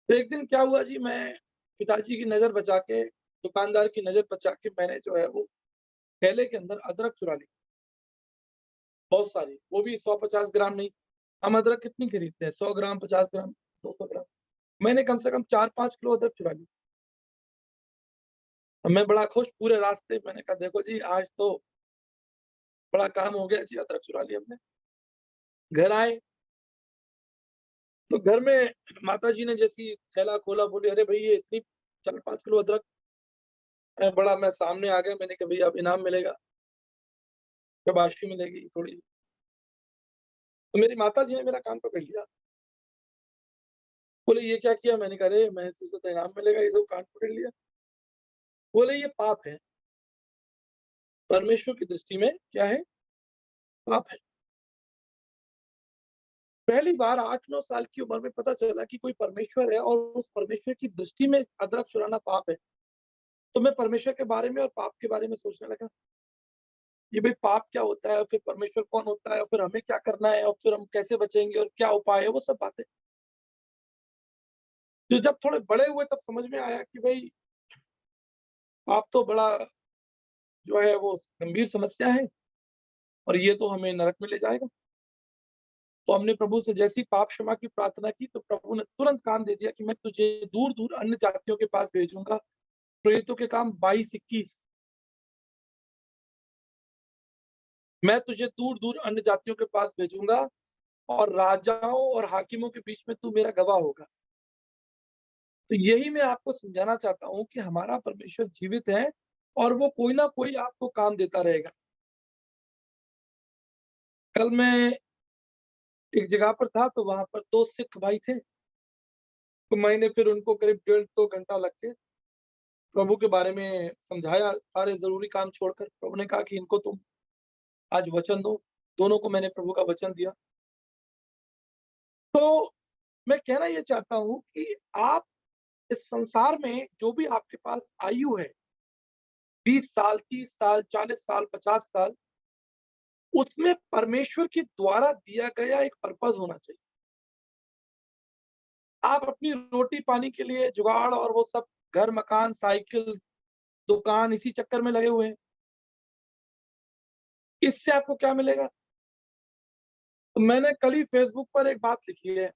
D: तो एक दिन क्या हुआ जी, मैं पिताजी की नज़र बचा के, दुकानदार की नज़र बचा के, मैंने जो है वो थैले के अंदर अदरक चुरा ली, बहुत सारी, वो भी 100-50 ग्राम नहीं। हम अदरक कितनी खरीदते हैं? 100 ग्राम, 50 ग्राम, 200 ग्राम। मैंने कम से कम 4-5 किलो अदरक चुरा ली। मैं बड़ा खुश पूरे रास्ते, मैंने कहा देखो जी आज तो बड़ा काम हो गया जी, अदरक चुरा ली हमने। घर आए तो घर में माताजी ने जैसी थैला खोला, बोली अरे भई ये इतनी 4-5 किलो अदरक। मैं सामने आ गया, मैंने कहा भैया अब इनाम मिलेगा, शाबाशी मिलेगी थोड़ी। तो मेरी माताजी ने मेरा कान पकड़ लिया। बोले ये क्या किया? मैंने कहा अरे मैंने सोचा था इनाम मिलेगा, ये तो कान पकड़ लिया। बोले ये पाप है, परमेश्वर की दृष्टि में क्या है? पाप है। पहली बार 8-9 साल की उम्र में पता चला कि कोई परमेश्वर है और उस परमेश्वर की दृष्टि में अदरक चुराना पाप है। तो मैं परमेश्वर के बारे में और पाप के बारे में सोचने लगा। ये भाई पाप क्या होता है? और फिर परमेश्वर कौन होता है? और फिर हमें क्या करना है? और फिर हम कैसे बचेंगे और क्या उपाय है? वो सब बातें। तो जब थोड़े बड़े हुए तब समझ में आया कि भाई पाप तो बड़ा जो है वो गंभीर समस्या है और ये तो हमें नरक में ले जाएगा। तो हमने प्रभु से जैसी पाप क्षमा की प्रार्थना की तो प्रभु ने तुरंत काम दे दिया कि मैं तुझे दूर-दूर अन्य जातियों के पास भेजूँगा। प्रेरितों के काम 22-21। मैं तुझे दूर-दूर अन्य जातियों के पास भेजूँगा और राजाओं और हाकिमों के बीच में तू मेरा गवाह होगा। तो यही मैं आपको समझाना चाहता हूँ कि हमारा परमेश्वर जीवित है और वो कोई ना कोई आपको काम देता रहेगा। कल मैं एक जगह पर था तो वहाँ पर 2 सिख भाई थे। तो मैंने फिर उनको करीब 1.5-2 घंटा लग के प्रभु के बारे में समझाया, सारे ज़रूरी काम छोड़कर। प्रभु ने कहा कि इनको तुम आज वचन दो। दोनों को मैंने प्रभु का वचन दिया। तो मैं कहना ये चाहता हूँ कि आप इस संसार में जो भी आपके पास आयु है, 20 साल, 30 साल, 40 साल, 50 साल, उसमें परमेश्वर के द्वारा दिया गया एक पर्पज़ होना चाहिए। आप अपनी रोटी-पानी के लिए जुगाड़ और वो सब घर, मकान, साइकिल, दुकान इसी चक्कर में लगे हुए हैं। इससे आपको क्या मिलेगा? तो मैंने कल ही फ़ेसबुक पर एक बात लिखी है,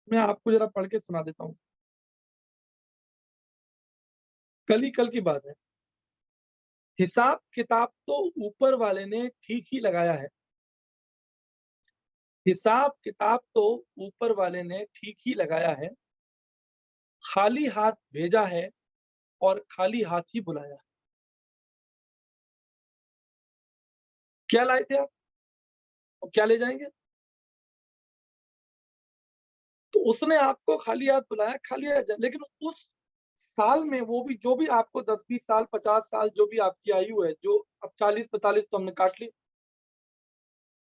D: मैं आपको ज़रा पढ़ के सुना देता हूँ। कल की बात है। हिसाब-किताब तो ऊपर वाले ने ठीक ही लगाया है। हिसाब-किताब तो ऊपर वाले ने ठीक ही लगाया है। खाली हाथ भेजा है और खाली हाथ ही बुलाया। क्या लाए थे आप? और क्या ले जाएँगे? तो उसने आपको खाली हाथ बुलाया, खाली हाथ लेकिन उस साल में वो भी जो भी आपको 10-20 साल, 50 साल जो भी आपकी आयु है, जो अब 40-45 तो हमने काट ली।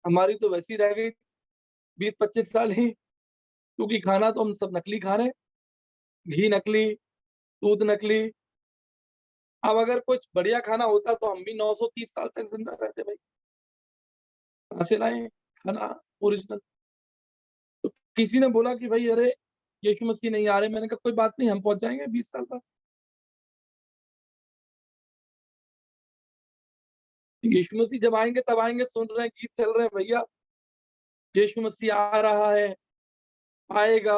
D: हमारी तो वैसी रह गई 20-25 साल ही, क्योंकि खाना तो हम सब नकली खा रहे हैं। घी नकली, दूध नकली। अब अगर कुछ बढ़िया खाना होता तो हम भी 930 साल तक ज़िंदा रहते भाई। कहाँ से लाएँ खाना ओरिजिनल? तो किसी ने बोला कि भाई अरे! यीशु मसीह नहीं आ रहे। मैंने कहा कोई बात नहीं, हम पहुँच जाएँगे 20 साल बाद। यीशु मसीह जब आएँगे तब आएँगे, सुन रहे हैं, गीत चल रहे हैं भैया, यीशु मसीह आ रहा है, आएगा।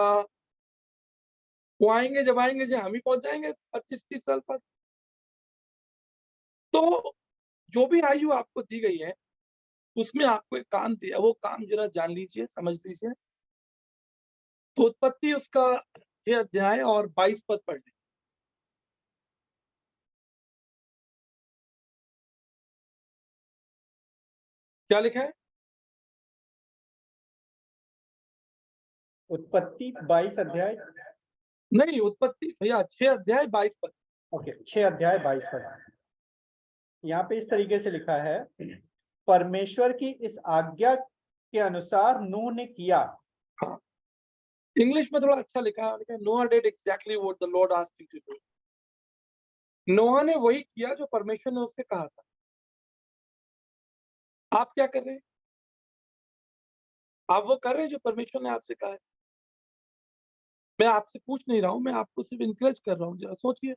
D: वो आएँगे जब आएँगे जो हम ही पहुँच जाएँगे 25-30 साल बाद। तो जो भी आयु आपको दी गई है, उसमें आपको एक काम दिया, वो काम ज़रा जान लीजिए, समझ लीजिए। तो उत्पत्ति उसका 6 अध्याय और 22 पद पढ़ लें। क्या लिखा है?
C: उत्पत्ति 22 अध्याय।
D: नहीं, उत्पत्ति भैया 6 अध्याय 22 पद।
C: ओके, 6 अध्याय 22 पद। यहाँ पे इस तरीके से लिखा है, परमेश्वर की इस आज्ञा के अनुसार नूह ने किया।
D: हाँ, इंग्लिश में थोड़ा अच्छा लिखा है, Noah did exactly what the Lord asked him to do. Noah ने वही किया जो परमेश्वर ने उससे कहा था। आप क्या कर रहे हैं? आप वो कर रहे हैं जो परमेश्वर ने आपसे कहा है। मैं आपसे पूछ नहीं रहा हूँ, मैं आपको सिर्फ एनकरेज कर रहा हूँ, ज़रा सोचिए।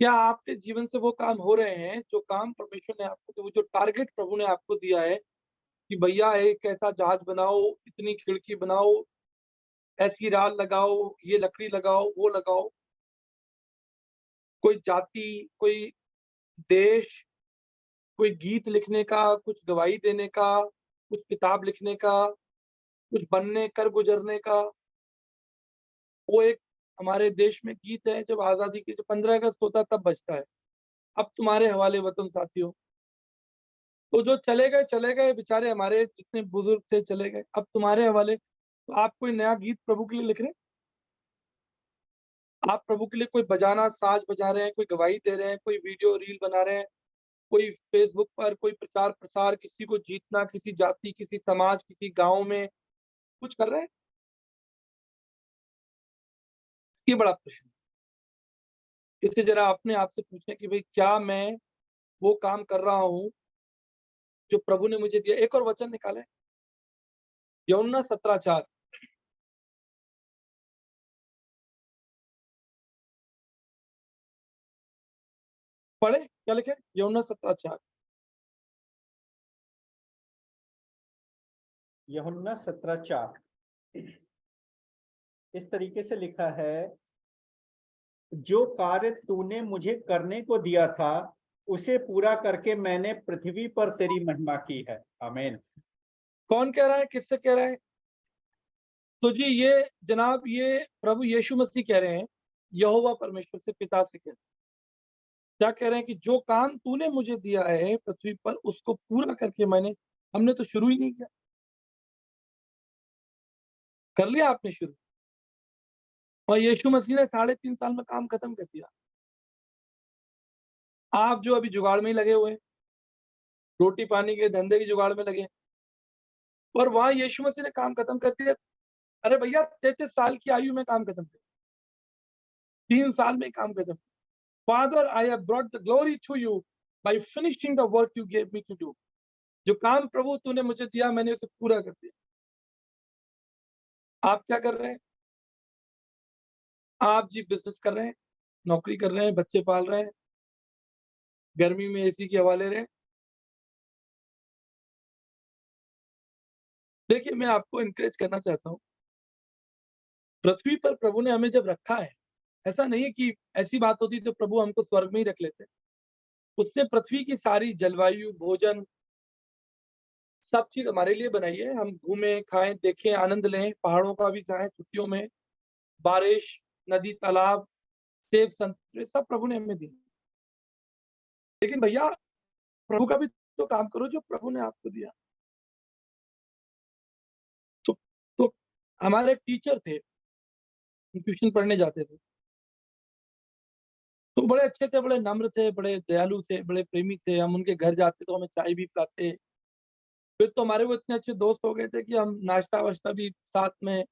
D: क्या आपके जीवन से वो काम हो रहे हैं जो काम परमेश्वर ने आपको वो जो टारगेट प्रभु ने आपको दिया है कि भैया एक ऐसा जहाज बनाओ, इतनी खिड़की बनाओ, ऐसी राल लगाओ, ये लकड़ी लगाओ, वो लगाओ। कोई जाति, कोई देश, कोई गीत लिखने का, कुछ गवाही देने का, कुछ किताब लिखने का, कुछ बनने कर गुजरने का। वो एक हमारे देश में गीत है, जब आज़ादी की जब 15 अगस्त होता है तब बजता है। अब तुम्हारे हवाले वतन साथियों। तो जो चले गए बेचारे, हमारे जितने बुजुर्ग थे चले गए, अब तुम्हारे हवाले। तो आप कोई नया गीत प्रभु के लिए लिख रहे हैं? आप प्रभु के लिए कोई बजाना, साज बजा रहे हैं, कोई गवाही दे रहे हैं, कोई वीडियो रील बना रहे हैं, कोई फेसबुक पर कोई प्रचार-प्रसार, किसी को जीतना, किसी जाति, किसी समाज, किसी गाँव में कुछ कर रहे हैं? ये बड़ा प्रश्न है। इससे ज़रा अपने आप से पूछें कि भई क्या मैं वो काम कर रहा हूँ, जो प्रभु ने मुझे दिया? एक और वचन निकालें, यूहन्ना 17:4। पढ़ें? क्या लिखे? यूहन्ना 17:4।
C: यूहन्ना 17:4 इस तरीके से लिखा है, जो कार्य तूने मुझे करने को दिया था उसे पूरा करके मैंने पृथ्वी पर तेरी महिमा की है। आमीन।
D: कौन कह रहा है? किससे कह रहा है? तो जी ये जनाब ये प्रभु यीशु मसीह कह रहे हैं, यहोवा परमेश्वर से, पिता से कह रहे हैं। क्या कह रहे हैं कि जो काम तूने मुझे दिया है पृथ्वी पर उसको पूरा करके हमने तो शुरू ही नहीं किया। कर लिया आपने शुरू? और यीशु मसीह ने 3.5 साल में काम खत्म कर दिया। आप जो अभी जुगाड़ में ही लगे हुए हैं, रोटी पानी के धंधे के जुगाड़ में लगे हैं, और वहाँ यीशु मसीह ने काम खत्म कर दिया। अरे भैया 33 साल की आयु में काम खत्म कर दिया, 3 साल में ही काम खत्म। Father I have brought the glory to you by finishing the work you gave me to do. जो काम प्रभु तूने मुझे दिया मैंने उसे पूरा कर दिया। आप क्या कर रहे हैं? आप जी बिज़नेस कर रहे हैं, नौकरी कर रहे हैं, बच्चे पाल रहे हैं, गर्मी में एसी की हवा ले रहे हैं। देखिए मैं आपको एनकरेज करना चाहता हूँ, पृथ्वी पर प्रभु ने हमें जब रखा है, ऐसा नहीं है कि ऐसी बात होती तो प्रभु हमको स्वर्ग में ही रख लेते। उसने पृथ्वी की सारी जलवायु, भोजन, सब चीज़ हमारे लिए बनाई है। हम घूमें, खाएँ, देखें, आनंद लें, पहाड़ों का भी जाएँ छुट्टियों में, बारिश, नदी, तालाब, सेब, संतरे सब प्रभु ने हमें दिए। लेकिन भैया प्रभु का भी तो काम करो जो प्रभु ने आपको दिया। तो तो हमारे एक टीचर थे, हम ट्यूशन पढ़ने जाते थे। तो बड़े अच्छे थे, बड़े नम्र थे, बड़े दयालु थे, बड़े प्रेमी थे। हम उनके घर जाते तो हमें चाय भी पिलाते। फिर तो हमारे वो इतने अच्छे दोस्त हो गए थे कि हम नाश्ता-वाश्ता भी साथ में,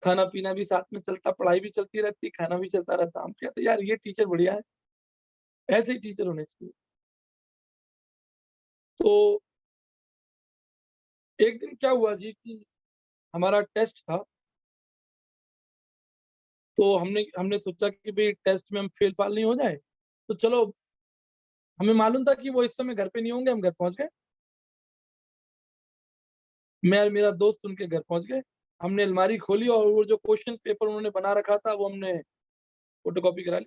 D: खाना-पीना भी साथ में चलता, पढ़ाई भी चलती रहती, खाना भी चलता रहता। हम कहते यार ये टीचर बढ़िया है, ऐसे ही टीचर होने चाहिए। तो एक दिन क्या हुआ जी कि हमारा टेस्ट था, तो हमने हमने सोचा कि भई टेस्ट में हम फेल-फाल नहीं हो जाए, तो चलो हमें मालूम था कि वो इस समय घर पे नहीं होंगे, हम घर पहुँच गए। मैं और मेरा दोस्त उनके घर पहुँच गए। हमने अलमारी खोली और वो जो क्वेश्चन पेपर उन्होंने बना रखा था, वो हमने फ़ोटोकॉपी करा ली।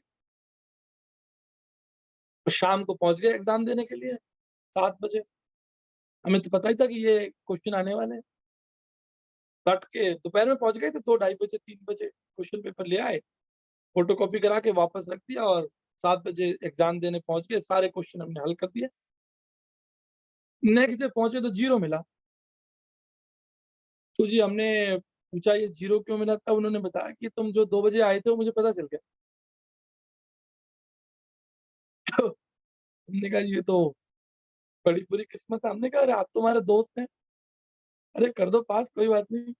D: और शाम को पहुँच गए एग्ज़ाम देने के लिए 7 बजे। हमें तो पता ही था कि ये क्वेश्चन आने वाले हैं। रट के दोपहर में पहुँच गए थे, 2 ढाई बजे, 3 बजे क्वेश्चन पेपर ले आए, फ़ोटोकॉपी करा के वापस रख दिया और 7 बजे एग्ज़ाम देने पहुँच गए। सारे क्वेश्चन हमने हल कर दिए। नेक्स्ट डे पहुँचे तो 0 मिला। तो जी हमने पूछा ये 0 क्यों मिला? तब उन्होंने बताया कि तुम जो 2 बजे आए थे वो मुझे पता चल गया। तो हमने कहा ये तो बड़ी बुरी किस्मत है। हमने कहा अरे आप तो हमारे दोस्त हैं, अरे कर दो पास कोई बात नहीं।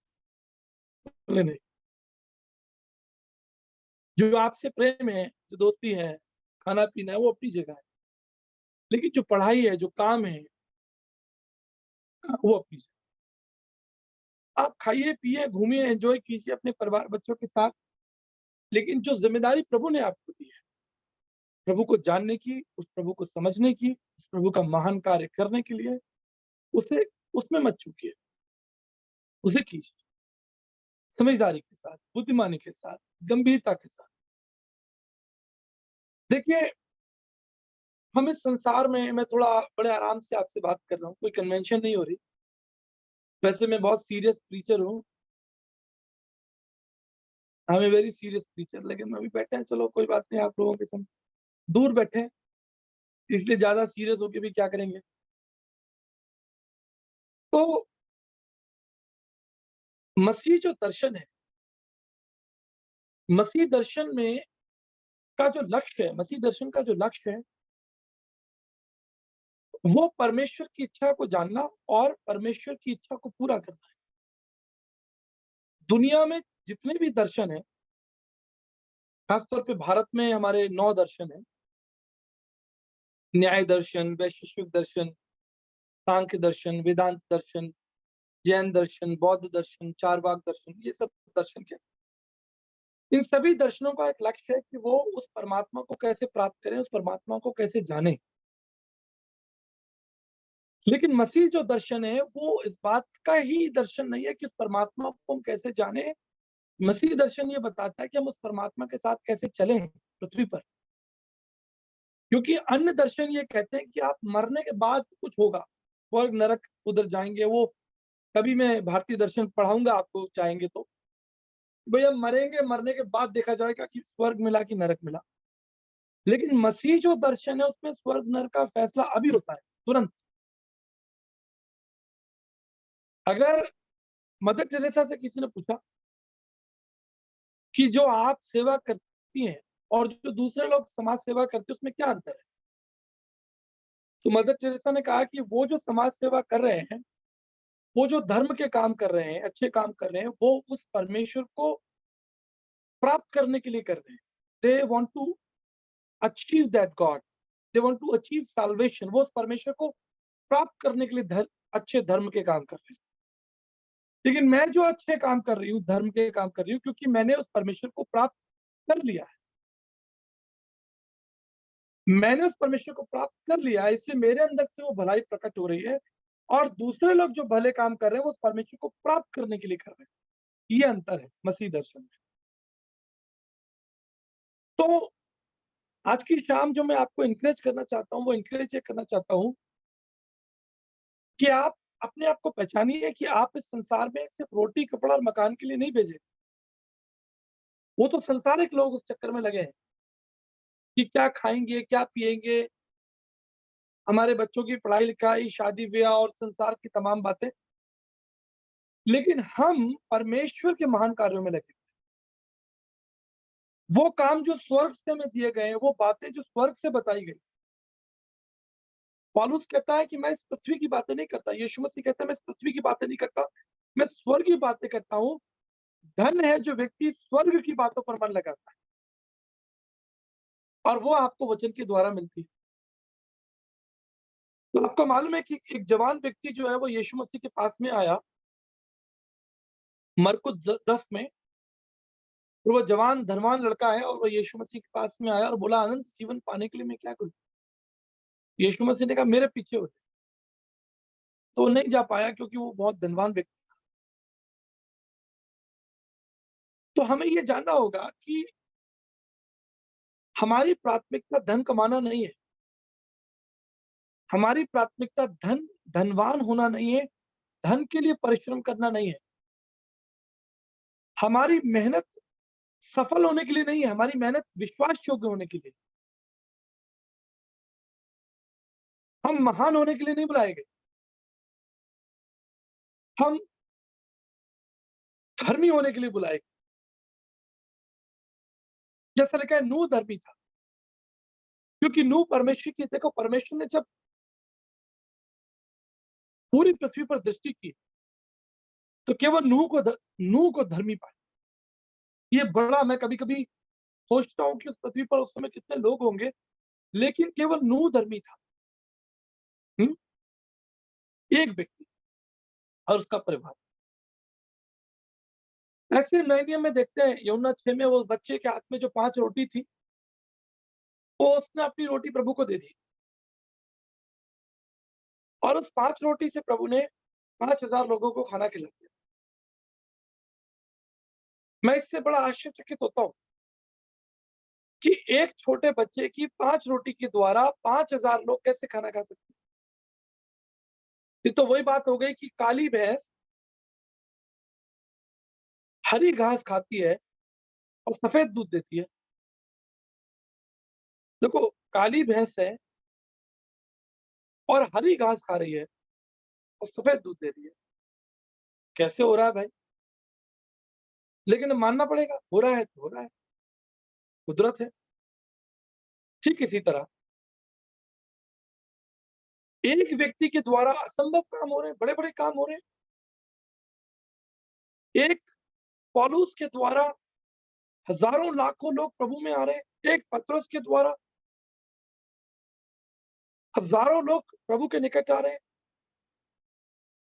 D: बोले नहीं, जो आपसे प्रेम है, जो दोस्ती है, खाना-पीना है वो अपनी जगह है। लेकिन जो पढ़ाई है, जो काम है वो अपनी जगह। आप खाइए, पिए, घूमिए, एन्जॉय कीजिए अपने परिवार, बच्चों के साथ। लेकिन जो ज़िम्मेदारी प्रभु ने आपको दी है, प्रभु को जानने की, उस प्रभु को समझने की, उस प्रभु का महान कार्य करने के लिए, उसे उसमें मत चूकिए, उसे कीजिए। समझदारी के साथ, बुद्धिमानी के साथ, गंभीरता के साथ। देखिए, हम इस संसार में, मैं थोड़ा बड़े आराम से आपसे बात कर रहा हूँ, कोई कन्वेंशन नहीं हो रही। वैसे मैं बहुत सीरियस प्रीचर हूँ, I am a very serious preacher, लेकिन अभी बैठे हैं, चलो कोई बात नहीं, आप लोगों के संग दूर बैठे हैं, इसलिए ज़्यादा सीरियस होके भी क्या करेंगे। तो मसीह जो दर्शन है, मसीह दर्शन में का जो लक्ष्य है, मसीह दर्शन का जो लक्ष्य है, वो परमेश्वर की इच्छा को जानना और परमेश्वर की इच्छा को पूरा करना है। दुनिया में जितने भी दर्शन हैं, खासतौर पे भारत में हमारे 9 दर्शन हैं, न्याय दर्शन, वैशेषिक दर्शन, सांख्य दर्शन, वेदांत दर्शन, जैन दर्शन, बौद्ध दर्शन, चारवाक दर्शन, ये सब दर्शन क्या है? इन सभी दर्शनों का एक लक्ष्य है कि वो उस परमात्मा को कैसे प्राप्त करें, उस परमात्मा को कैसे जानें। लेकिन मसीह जो दर्शन है, वो इस बात का ही दर्शन नहीं है कि उस परमात्मा को हम कैसे जानें। मसीह दर्शन ये बताता है कि हम उस परमात्मा के साथ कैसे चलें पृथ्वी पर। क्योंकि अन्य दर्शन ये कहते हैं कि आप मरने के बाद कुछ होगा, स्वर्ग नरक उधर जाएँगे। वो कभी मैं भारतीय दर्शन पढ़ाऊँगा आपको, चाहेंगे तो। भैया मरेंगे, मरने के बाद देखा जाएगा कि स्वर्ग मिला कि नरक मिला। लेकिन मसीह जो दर्शन है, उसमें स्वर्ग नरक का फैसला अभी होता है, तुरंत। अगर मदर टेरेसा से किसी ने पूछा कि जो आप सेवा करती हैं और जो दूसरे लोग समाज सेवा करते हैं, उसमें क्या अंतर है? तो मदर टेरेसा ने कहा कि वो जो समाज सेवा कर रहे हैं, वो जो धर्म के काम कर रहे हैं, अच्छे काम कर रहे हैं, वो उस परमेश्वर को प्राप्त करने के लिए कर रहे हैं। They want to achieve that God, they want to achieve salvation. वो उस परमेश्वर को प्राप्त करने के लिए अच्छे धर्म के काम कर रहे हैं। लेकिन मैं जो अच्छे काम कर रही हूँ, धर्म के काम कर रही हूँ, क्योंकि मैंने उस परमेश्वर को प्राप्त कर लिया है। मैंने उस परमेश्वर को प्राप्त कर लिया है, इसलिए मेरे अंदर से वो भलाई प्रकट हो रही है, और दूसरे लोग जो भले काम कर रहे हैं, वो उस परमेश्वर को प्राप्त करने के लिए कर रहे हैं। ये अंतर है मसीह दर्शन में। तो आज की शाम जो मैं आपको एनकरेज करना चाहता हूँ, वो एनकरेज ये करना चाहता हूँ कि आप अपने आप को पहचानिए कि आप इस संसार में सिर्फ रोटी, कपड़ा और मकान के लिए नहीं भेजे। वो तो संसारिक लोग उस चक्कर में लगे हैं कि क्या खाएँगे, क्या पिएँगे, हमारे बच्चों की पढ़ाई-लिखाई, शादी-ब्याह और संसार की तमाम बातें। लेकिन हम परमेश्वर के महान कार्यों में लगे। वो काम जो स्वर्ग से हमें दिए गए हैं, वो बातें जो स्वर्ग से बताई गई। पौलुस कहता है कि मैं इस पृथ्वी की बातें नहीं करता। यीशु मसीह कहता है मैं इस पृथ्वी की बातें नहीं करता, मैं स्वर्ग की बातें करता हूँ। धन है जो व्यक्ति स्वर्ग की बातों पर मन लगाता है, और वो आपको वचन के द्वारा मिलती है। तो आपको मालूम है कि एक जवान व्यक्ति जो है वो यीशु मसीह के पास में आया, मरकुस 10 में। और वो जवान धनवान लड़का है, और वो यीशु मसीह के पास में आया और बोला, अनंत जीवन पाने के लिए मैं क्या करूँ? यीशु मसीह ने कहा मेरे पीछे हो। तो वो नहीं जा पाया क्योंकि वो बहुत धनवान व्यक्ति। तो हमें ये जानना होगा कि हमारी प्राथमिकता धन कमाना नहीं है। हमारी प्राथमिकता धनवान होना नहीं है, धन के लिए परिश्रम करना नहीं है। हमारी मेहनत सफल होने के लिए नहीं है, हमारी मेहनत विश्वास योग्य होने के लिए। हम महान होने के लिए नहीं बुलाए गए, हम धर्मी होने के लिए बुलाए गए। जैसा लिखा है, नूह धर्मी था, क्योंकि नूह परमेश्वर की, देखो परमेश्वर ने जब पूरी पृथ्वी पर दृष्टि की, तो केवल नूह को धर्मी पाया। ये बड़ा, मैं कभी-कभी सोचता हूँ कि उस पृथ्वी पर उस समय कितने लोग होंगे, लेकिन केवल नूह धर्मी था। हुँ? एक व्यक्ति और उसका परिवार। ऐसे नए नियम में देखते हैं, यूहन्ना 6 में वो बच्चे के हाथ में जो 5 रोटी थी, वो उसने अपनी रोटी प्रभु को दे दी, और उस 5 रोटी से प्रभु ने 5000 लोगों को खाना खिला दिया। मैं इससे बड़ा आश्चर्यचकित होता हूँ कि एक छोटे बच्चे की 5 रोटी के द्वारा 5,000 लोग कैसे खाना खा सकते हैं। ये तो वही बात हो गई कि काली भैंस हरी घास खाती है और सफेद दूध देती है। देखो, काली भैंस है और हरी घास खा रही है और सफेद दूध दे रही है। कैसे हो रहा है भाई? लेकिन मानना पड़ेगा, हो रहा है तो हो रहा है, कुदरत है। ठीक इसी तरह एक व्यक्ति के द्वारा असंभव काम हो रहे हैं, बड़े-बड़े काम हो रहे हैं। एक पौलुस के द्वारा हजारों लाखों लोग प्रभु में आ रहे हैं। एक पतरस के द्वारा हजारों लोग प्रभु के निकट आ रहे हैं।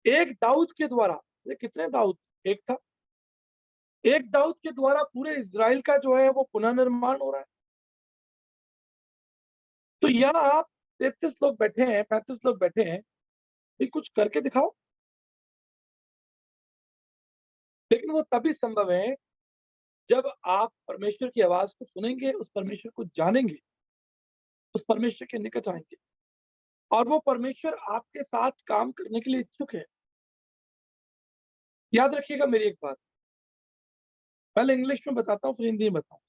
D: एक दाऊद के द्वारा, ये कितने दाऊद? एक था। एक दाऊद के द्वारा पूरे इज़राइल का जो है वो पुनर्निर्माण हो रहा है। तो यहाँ आप 33 लोग बैठे हैं, 35 लोग बैठे हैं, ये कुछ करके दिखाओ। लेकिन वो तभी संभव है जब आप परमेश्वर की आवाज को सुनेंगे, उस परमेश्वर को जानेंगे, उस परमेश्वर के निकट आएंगे और वो परमेश्वर आपके साथ काम करने के लिए इच्छुक है। याद रखिएगा मेरी एक बात, पहले इंग्लिश में बताता हूँ फिर हिंदी में बताऊँ।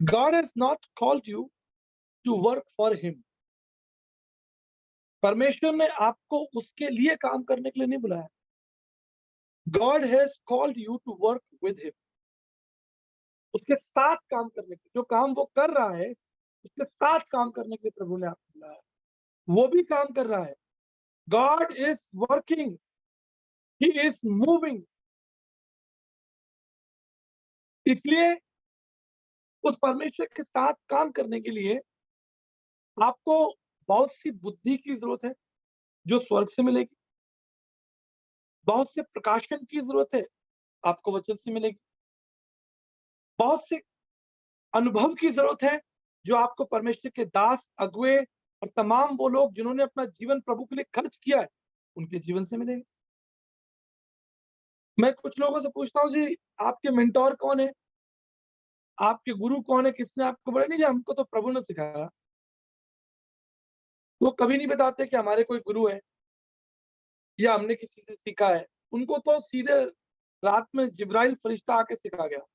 D: God has not called you to work for him. परमेश्वर ने आपको उसके लिए काम करने के लिए नहीं बुलाया। God has called you to work with him. उसके साथ काम करने के, जो काम वो कर रहा है उसके साथ काम करने के लिए प्रभु ने आपको बुलाया। वो भी काम कर रहा है। God is working. He is moving. इसलिए उस परमेश्वर के साथ काम करने के लिए आपको बहुत सी बुद्धि की जरूरत है जो स्वर्ग से मिलेगी। बहुत से प्रकाशन की जरूरत है, आपको वचन से मिलेगी। बहुत से अनुभव की जरूरत है जो आपको परमेश्वर के दास, अगुए और तमाम वो लोग जिन्होंने अपना जीवन प्रभु के लिए खर्च किया है, उनके जीवन से मिलेंगे। मैं कुछ लोगों से पूछता हूँ, जी आपके मेंटोर कौन है? आपके गुरु कौन है? किसने आपको बोला? नहीं जी, हमको तो प्रभु ने सिखाया। वो कभी नहीं बताते कि हमारे कोई गुरु है या हमने किसी से सीखा है। उनको तो सीधे रात में जिब्राइल फरिश्ता आके सिखा गया।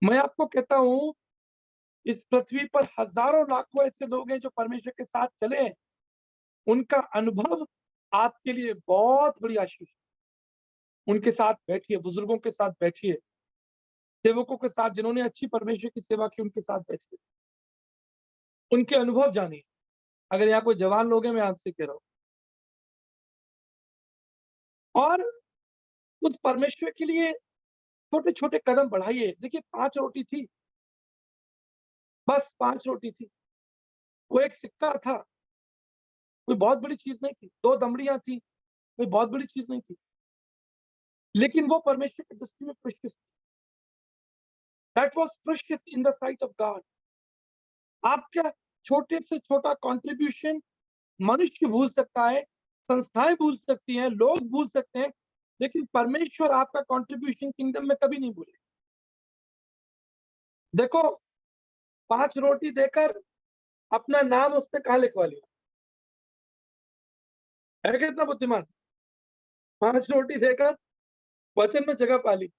D: मैं आपको कहता हूँ, इस पृथ्वी पर हजारों लाखों ऐसे लोग हैं जो परमेश्वर के साथ चले हैं। उनका अनुभव आपके लिए बहुत बड़ी आशीष है। उनके साथ बैठिए, बुजुर्गों के साथ बैठिए, सेवकों के साथ जिन्होंने अच्छी परमेश्वर की सेवा की उनके साथ बैठिए, उनके अनुभव जानिए। अगर यहाँ कोई जवान लोग हैं, मैं आपसे कह रहा हूँ, और उस परमेश्वर के लिए छोटे छोटे कदम बढ़ाइए। देखिए, 5 रोटी थी, बस 5 रोटी थी। वो एक सिक्का था, कोई बहुत बड़ी चीज नहीं थी। 2 दमड़ियां थी, कोई बहुत बड़ी चीज नहीं थी, लेकिन वो परमेश्वर की दृष्टि में प्रेशियस थी। That was precious in the site of God. आपका छोटे से छोटा कंट्रीब्यूशन मनुष्य भूल सकता है, संस्थाएं भूल सकती हैं, लोग भूल सकते हैं, लेकिन परमेश्वर आपका कंट्रीब्यूशन किंगडम में कभी नहीं भूले। देखो, 5 रोटी देकर अपना नाम उसने कहा लिखवा लिया है? कितना बुद्धिमान! 5 रोटी देकर वचन में जगह पा ली।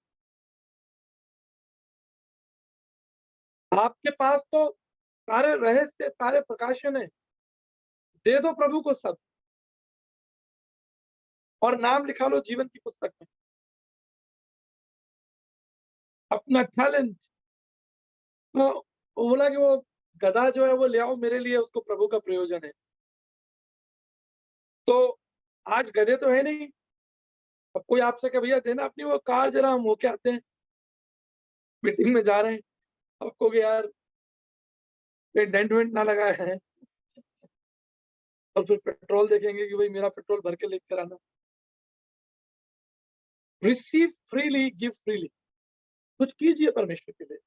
D: आपके पास तो सारे रहस्य, सारे प्रकाशन है, दे दो प्रभु को सब और नाम लिखा लो जीवन की पुस्तक में। अपना टैलेंट, वो बोला कि वो गधा जो है वो ले आओ मेरे लिए, उसको प्रभु का प्रयोजन है। तो आज गधे तो है नहीं। अब कोई आपसे कहे भैया देना अपनी वो कार, जरा हम होके आते हैं, मीटिंग में जा रहे हैं। आपको कि यार ये डेंट वेंट ना लगा है, और फिर पेट्रोल देखेंगे कि भाई मेरा पेट्रोल भर के लेकर आना। Receive freely, give freely. कुछ कीजिए परमेश्वर के लिए,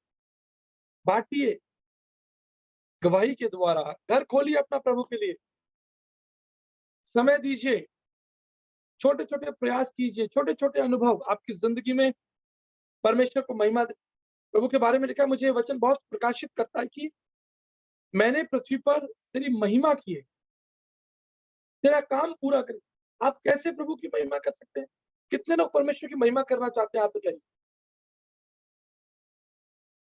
D: बांटिए गवाही के द्वारा। घर खोलिए अपना प्रभु के लिए, समय दीजिए, छोटे छोटे प्रयास कीजिए, छोटे छोटे अनुभव आपकी जिंदगी में परमेश्वर को महिमा प्रभु के बारे में लिखा है, मुझे ये वचन बहुत प्रकाशित करता है कि मैंने पृथ्वी पर तेरी महिमा की है, तेरा काम पूरा कर। आप कैसे प्रभु की महिमा कर सकते हैं? कितने लोग परमेश्वर की महिमा करना चाहते हैं हाथ उठाइए।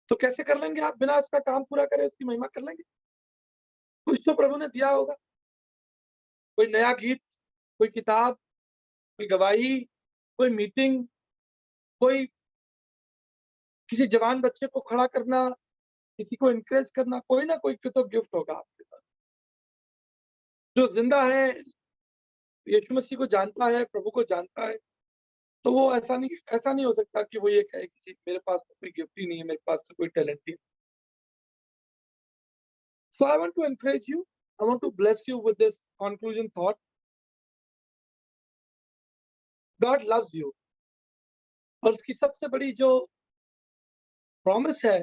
D: तो कैसे कर लेंगे आप? बिना उसका काम पूरा करे उसकी महिमा कर लेंगे? कुछ तो प्रभु ने दिया होगा, कोई नया गीत, कोई किताब, कोई गवाही, कोई मीटिंग, कोई किसी जवान बच्चे को खड़ा करना, किसी को एनकरेज करना, कोई ना कोई तो गिफ्ट होगा आपके पास। जो जिंदा है, यीशु मसीह को जानता है, प्रभु को जानता है, तो वो ऐसा नहीं हो सकता कि वो ये कहे किसी मेरे पास तो कोई गिफ्ट ही नहीं है, मेरे पास तो कोई टैलेंट ही है। So I want to encourage you, I want to bless you with this conclusion thought. God loves you. और उसकी सबसे बड़ी जो प्रॉमिस है,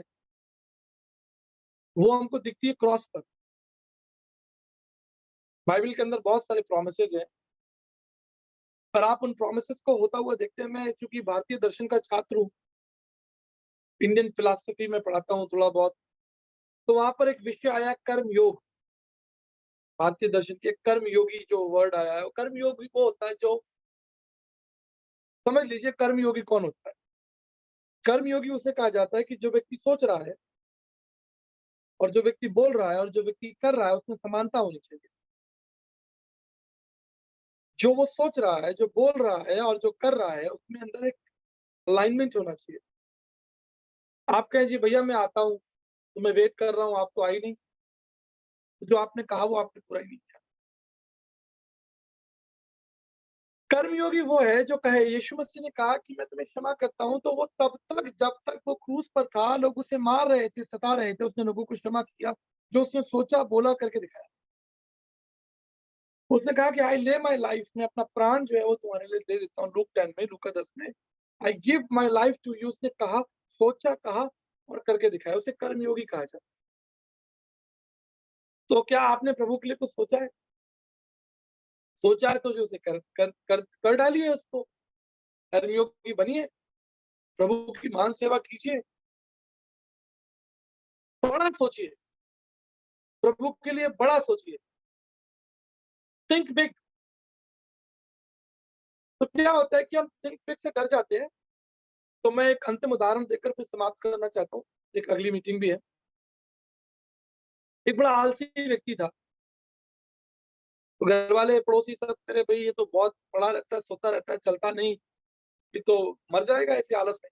D: वो हमको दिखती है क्रॉस पर। बाइबल के अंदर बहुत सारे प्रोमिसेस हैं, पर आप उन प्रोमिसेस को होता हुआ देखते हैं। मैं चूंकि भारतीय दर्शन का छात्र हूँ, इंडियन फिलॉसफी में पढ़ाता हूँ थोड़ा बहुत, तो वहां पर एक विषय आया कर्म योग। भारतीय दर्शन के कर्म योगी जो वर्ड आया है, कर्म योगी वो होता है जो, समझ लीजिए कर्म योगी कौन होता है। कर्म योगी उसे कहा जाता है कि जो व्यक्ति सोच रहा है और जो व्यक्ति बोल रहा है और जो व्यक्ति कर रहा है उसमें समानता होनी चाहिए। जो वो सोच रहा है, जो बोल रहा है और जो कर रहा है, उसमें अंदर एक अलाइनमेंट होना चाहिए। आप कहें जी भैया मैं आता हूँ, तो मैं वेट कर रहा हूँ, आप तो आई नहीं, तो जो आपने कहा वो आपने पूरा ही नहीं किया। कर्मयोगी वो है जो कहे, यीशु मसीह ने कहा कि मैं तुम्हें क्षमा करता हूँ, तो वो तब तक जब तक वो क्रूस पर था, लोग उसे मार रहे थे, सता रहे थे, उसने लोगों को क्षमा किया। जो उसने सोचा, बोला, करके दिखाया। उसने कहा कि आई ले माई लाइफ, मैं अपना प्राण जो है वो तुम्हारे लिए दे देता हूँ। लूक 10 में, लूका 10 में, I give my life to you. उसने कहा, सोचा, कहा और करके दिखाया, उसे कर्मयोगी कहा जाता है। तो क्या आपने प्रभु के लिए कुछ सोचा है? सोचा है तो जो उसे कर डालिए, उसको कर्मयोगी बनिए, प्रभु की महान सेवा कीजिए, बड़ा सोचिए, प्रभु के लिए बड़ा सोचिए, थिंक बिग। तो क्या होता है कि हम थिंक बिग से डर जाते हैं। तो मैं एक अंतिम उदाहरण देकर फिर समाप्त करना चाहता हूँ, एक अगली मीटिंग भी है। एक बड़ा आलसी व्यक्ति था, तो घर वाले पड़ोसी सब करे, भाई ये तो बहुत पड़ा रहता है, सोता रहता है, चलता नहीं, ये तो मर जाएगा ऐसी हालत में।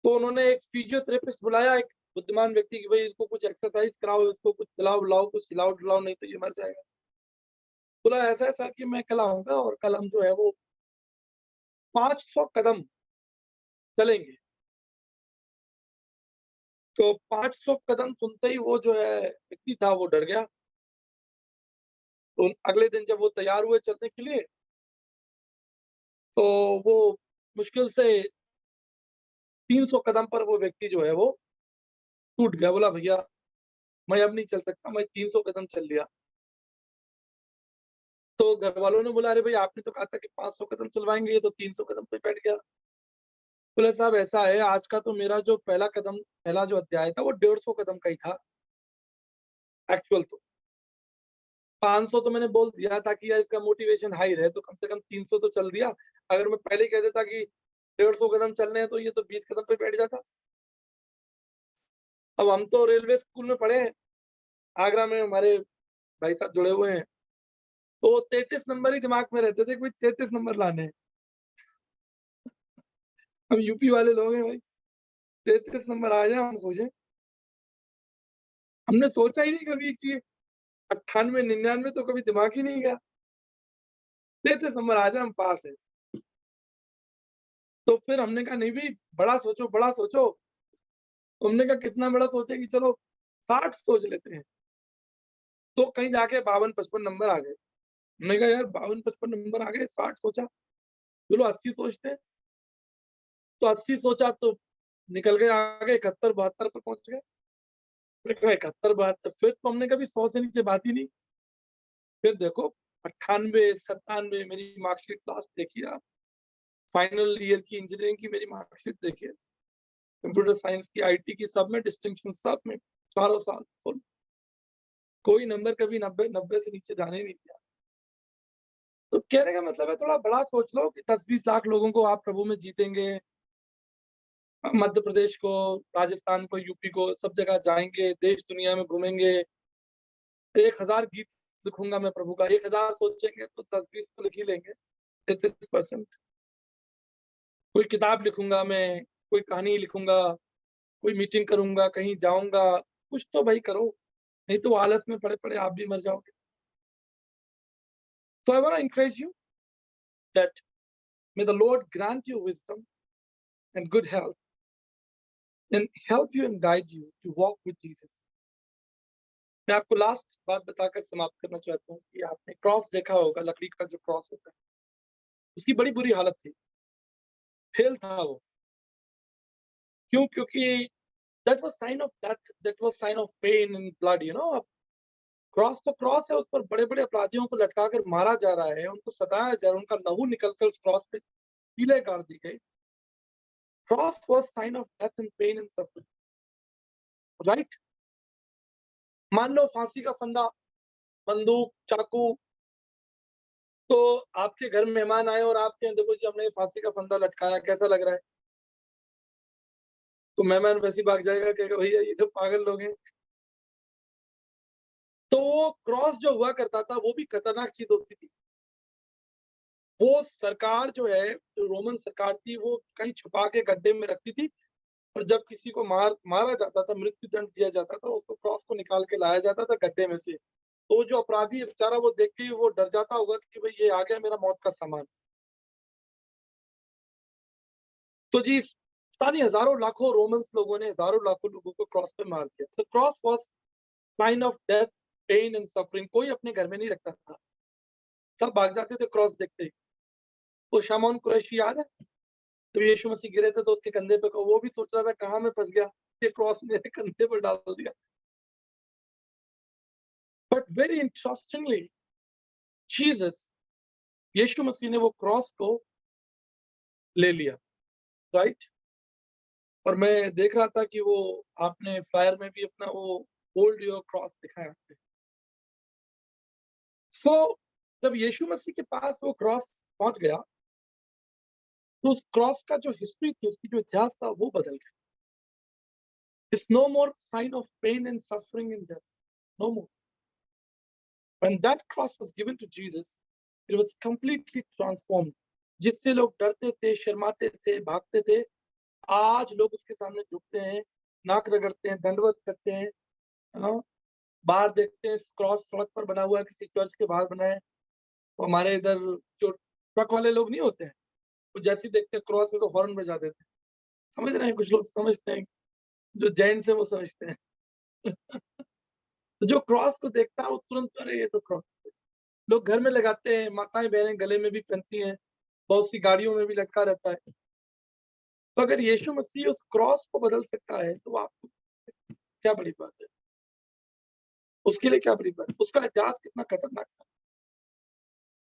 D: तो उन्होंने एक फिजियोथेरेपिस्ट बुलाया, एक बुद्धिमान व्यक्ति की, भाई इसको कुछ एक्सरसाइज कराओ, इसको कुछ खिलाओ पिलाओ, कुछ खिलाओ डुलाओ, नहीं तो ये मर जाएगा। बोला ऐसा ऐसा कि मैं कल आऊंगा और कल हम जो है वो 500 कदम चलेंगे। तो 500 कदम सुनते ही वो जो है व्यक्ति था वो डर गया। तो अगले दिन जब वो तैयार हुए चलने के लिए, तो वो मुश्किल से 300 कदम पर वो व्यक्ति जो है वो टूट गया। बोला भैया मैं अब नहीं चल सकता, मैं 300 कदम चल लिया। तो घर वालों ने बोला, अरे भाई आपने तो कहा था कि 500 कदम चलवाएंगे, ये तो 300 कदम पे बैठ गया। बोले साहब ऐसा है, आज का तो मेरा जो पहला जो अध्याय था वो 150 कदम का ही था एक्चुअल। तो 500 तो मैंने बोल दिया था कि यार इसका मोटिवेशन हाई रहे, तो कम से कम 300 तो चल दिया। अगर मैं पहले ही कह देता कि 150 कदम चलने हैं, तो ये तो 20 कदम पे बैठ जाता। अब हम तो रेलवे स्कूल में पढ़े हैं, आगरा में हमारे भाई साहब जुड़े हुए हैं, तो 33 नंबर ही दिमाग में रहते थे कि 33 नंबर लाने हैं। हम यूपी वाले लोग हैं भाई, 33 नंबर आ जाए हम खोजें। हमने सोचा ही नहीं कभी कि 98 99 तो कभी दिमाग ही नहीं गया। 33 नंबर आ जाए हम पास है। तो फिर हमने कहा नहीं भाई, बड़ा सोचो बड़ा सोचो। हमने कहा कितना बड़ा सोचे कि चलो 60 सोच लेते हैं। तो कहीं जाके 52-55 नंबर आ गए। हमने कहा यार 52-55 नंबर आ गए, 60 सोचा, चलो 80 सोचते हैं। तो 80 सोचा तो निकल गए आगे, 71-72 पर पहुंच गए। फिर कहा 71-72, फिर तो हमने कभी 100 से नीचे बात ही नहीं। फिर देखो 98-97 मेरी मार्कशीट लास्ट देखिए आप, फाइनल ईयर की इंजीनियरिंग की मेरी मार्कशीट देखिए, कंप्यूटर साइंस की, आईटी की, सब में डिस्टिंक्शन, सब में चारों साल फुल। कोई नंबर कभी 90 से नीचे जाने नहीं दिया। तो कहने का मतलब है थोड़ा बड़ा सोच लो कि 10-20 लाख लोगों को आप प्रभु में जीतेंगे। मध्य प्रदेश को, राजस्थान को, यूपी को, सब जगह जाएँगे, देश दुनिया में घूमेंगे। 1000 गीत लिखूँगा मैं प्रभु का, 1000 सोचेंगे तो 10-20 तो लिख ही लेंगे, 33%। कोई किताब लिखूँगा मैं, कोई कहानी लिखूँगा, कोई मीटिंग करूँगा, कहीं जाऊँगा, कुछ तो भाई करो, नहीं तो आलस में पड़े-पड़े आप भी मर जाओगे। So I want to encourage you that may the Lord grant you wisdom and good health and help you and guide you to walk with Jesus. मैं आपको लास्ट बात बताकर समाप्त करना चाहता हूँ कि आपने क्रॉस देखा होगा, लकड़ी का जो क्रॉस होता है, उसकी बड़ी बुरी हालत थी, फेल था वो। क्यों? क्योंकि that was sign of death, that was sign of pain and blood, you know। Cross तो क्रॉस है, उस पर बड़े-बड़े अपराधियों को लटकाकर मारा जा रहा है, उनको सताया जा रहा है, उनका लहू निकलकर उस क्रॉस पे कीलें गाड़ दी गई। Cross was sign of death and pain and suffering, right? मान लो फांसी का फंदा, बंदूक, चाकू, तो आपके घर मेहमान आए और आप कहें देखो जी हमने फांसी का फंदा लटकाया, कैसा लग रहा है? तो मेहमान वैसे ही भाग जाएगा, कहेगा भैया ये तो पागल लोग हैं। तो वो क्रॉस जो हुआ करता था वो भी खतरनाक चीज होती थी। वो सरकार जो है, जो रोमन सरकार थी, वो कहीं छुपा के गड्ढे में रखती थी और जब किसी को मारा जाता था, मृत्यु दंड दिया जाता था, उसको क्रॉस को निकाल के लाया जाता था गड्ढे में से। तो जो अपराधी है बेचारा, वो देख के वो डर जाता होगा कि भाई ये आ गया मेरा मौत का सामान। तो जी पता नहीं हजारों लाखों रोमन्स लोगों ने हजारों लाखों लोगों को क्रॉस पे मार दिया। तो cross was sign of death, pain and suffering. कोई अपने घर में नहीं रखता था, सब भाग जाते थे क्रॉस देखते ही। वो शमौन कुरैशी याद है, तो यीशु मसीह गिरे थे तो उसके कंधे पे, वो भी सोच रहा था कहाँ मैं फंस गया, ये क्रॉस मेरे कंधे पर डाल दिया। बट वेरी इंटरेस्टिंगली जीसस, यीशु मसीह ने वो क्रॉस को ले लिया, राइट। और मैं देख रहा था कि वो आपने फ्लायर में भी अपना वो होल्ड योर क्रॉस दिखाया। सो जब यीशु मसीह के पास वो क्रॉस पहुंच गया तो उस क्रॉस का जो हिस्ट्री थी, उसकी जो इतिहास था, वो बदल गया। It's no more sign of pain and suffering in death, no more. When that cross was given to Jesus, it was completely transformed. जिससे लोग डरते थे, शर्माते थे, भागते थे, आज लोग उसके सामने झुकते हैं, नाक रगड़ते हैं, दंडवत करते हैं। हाँ, बाहर देखते हैं क्रॉस सड़क पर बना हुआ है, किसी चर्च के बाहर बना है। तो हमारे इधर जो ट्रक वाले लोग नहीं होते हैं, वो जैसे ही देखते हैं क्रॉस है तो हॉर्न बजा देते हैं। समझ रहे हैं? कुछ लोग समझते हैं, जो जेंट्स है वो समझते हैं। तो जो क्रॉस को देखता है वो तुरंत, अरे ये तो क्रॉस। लोग घर में लगाते हैं, माताएं बहनें गले में भी पहनती हैं, बहुत सी गाड़ियों में भी लटका रहता है। तो अगर यीशु मसीह उस क्रॉस को बदल सकता है तो आपको क्या बड़ी बात है? उसके लिए क्या बड़ी बात? उसका इतिहास कितना खतरनाक था।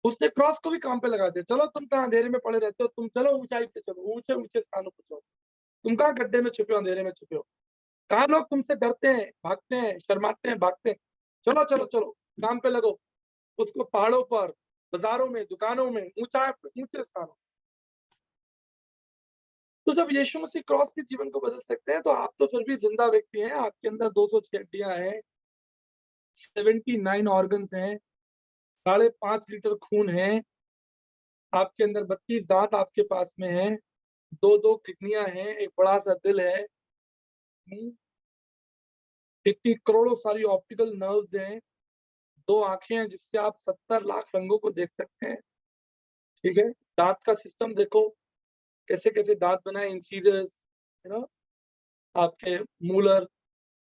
D: उसने क्रॉस को भी काम पे लगा दिया। चलो तुम कहाँ अंधेरे में पड़े रहते हो, तुम चलो ऊंचाई पे चलो, ऊंचे ऊंचे स्थानों पर चलो। तुम कहाँ गड्ढे में छुपे हो, अंधेरे में छुपे हो? कहाँ लोग तुमसे डरते हैं, भागते हैं, शर्माते हैं, भागते हैं? चलो चलो चलो, काम पे लगो। उसको पहाड़ों पर, बाजारों में, दुकानों में, ऊंचे स्थानों। तो जब यीशु मसीह क्रॉस के जीवन को बदल सकते हैं, तो आप तो फिर भी जिंदा व्यक्ति हैं। आपके अंदर 206 हड्डियां हैं, 79 ऑर्गन्स हैं, 5.5 लीटर खून है, आपके अंदर 32 दांत आपके पास में हैं, 2-2 किडनियां हैं, एक बड़ा सा दिल है, इतनी करोड़ों सारी ऑप्टिकल नर्व्स हैं, 2 आंखें हैं जिससे आप 70 लाख रंगों को देख सकते हैं। ठीक है, दांत का सिस्टम देखो, कैसे कैसे दांत बनाए, इंसीजर्स, यू नो, आपके मूलर,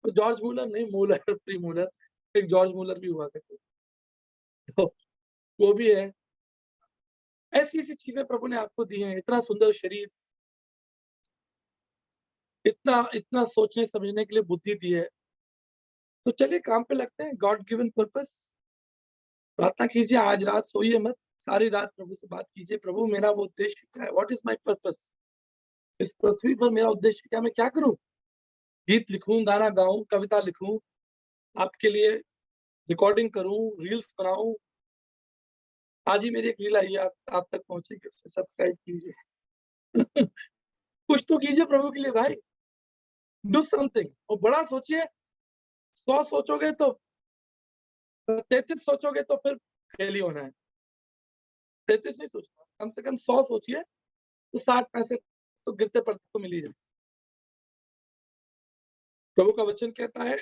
D: जॉर्ज मूलर नहीं, मूलर प्री मूलर, एक जॉर्ज मूलर भी हुआ करते, तो वो भी है। ऐसी ऐसी चीजें प्रभु ने आपको दी हैं, इतना सुंदर शरीर, इतना इतना सोचने समझने के लिए बुद्धि दी है। तो चलिए काम पे लगते हैं, गॉड गिवन पर्पस। प्रार्थना कीजिए, आज रात सोइए मत, सारी रात प्रभु से बात कीजिए, प्रभु मेरा वो उद्देश्य क्या है, व्हाट इज माय पर्पस, इस पृथ्वी पर मेरा उद्देश्य क्या, मैं क्या करूं? गीत लिखूं, गाना गाऊं, कविता लिखूं, आपके लिए रिकॉर्डिंग करूं, रील्स बनाऊं। आज ही मेरी एक रील आई है, आप तक पहुंचेगी, उससे सब्सक्राइब कीजिए। कुछ तो कीजिए प्रभु के लिए भाई, डू समथिंग। और बड़ा सोचिए, 100 सोचोगे तो 33 सोचोगे तो फिर फेल ही होना है। 33 नहीं सोचना, कम से कम 100 सोचिए, तो 60-65 तो गिरते पड़ते तो मिल ही जाए। प्रभु का वचन कहता है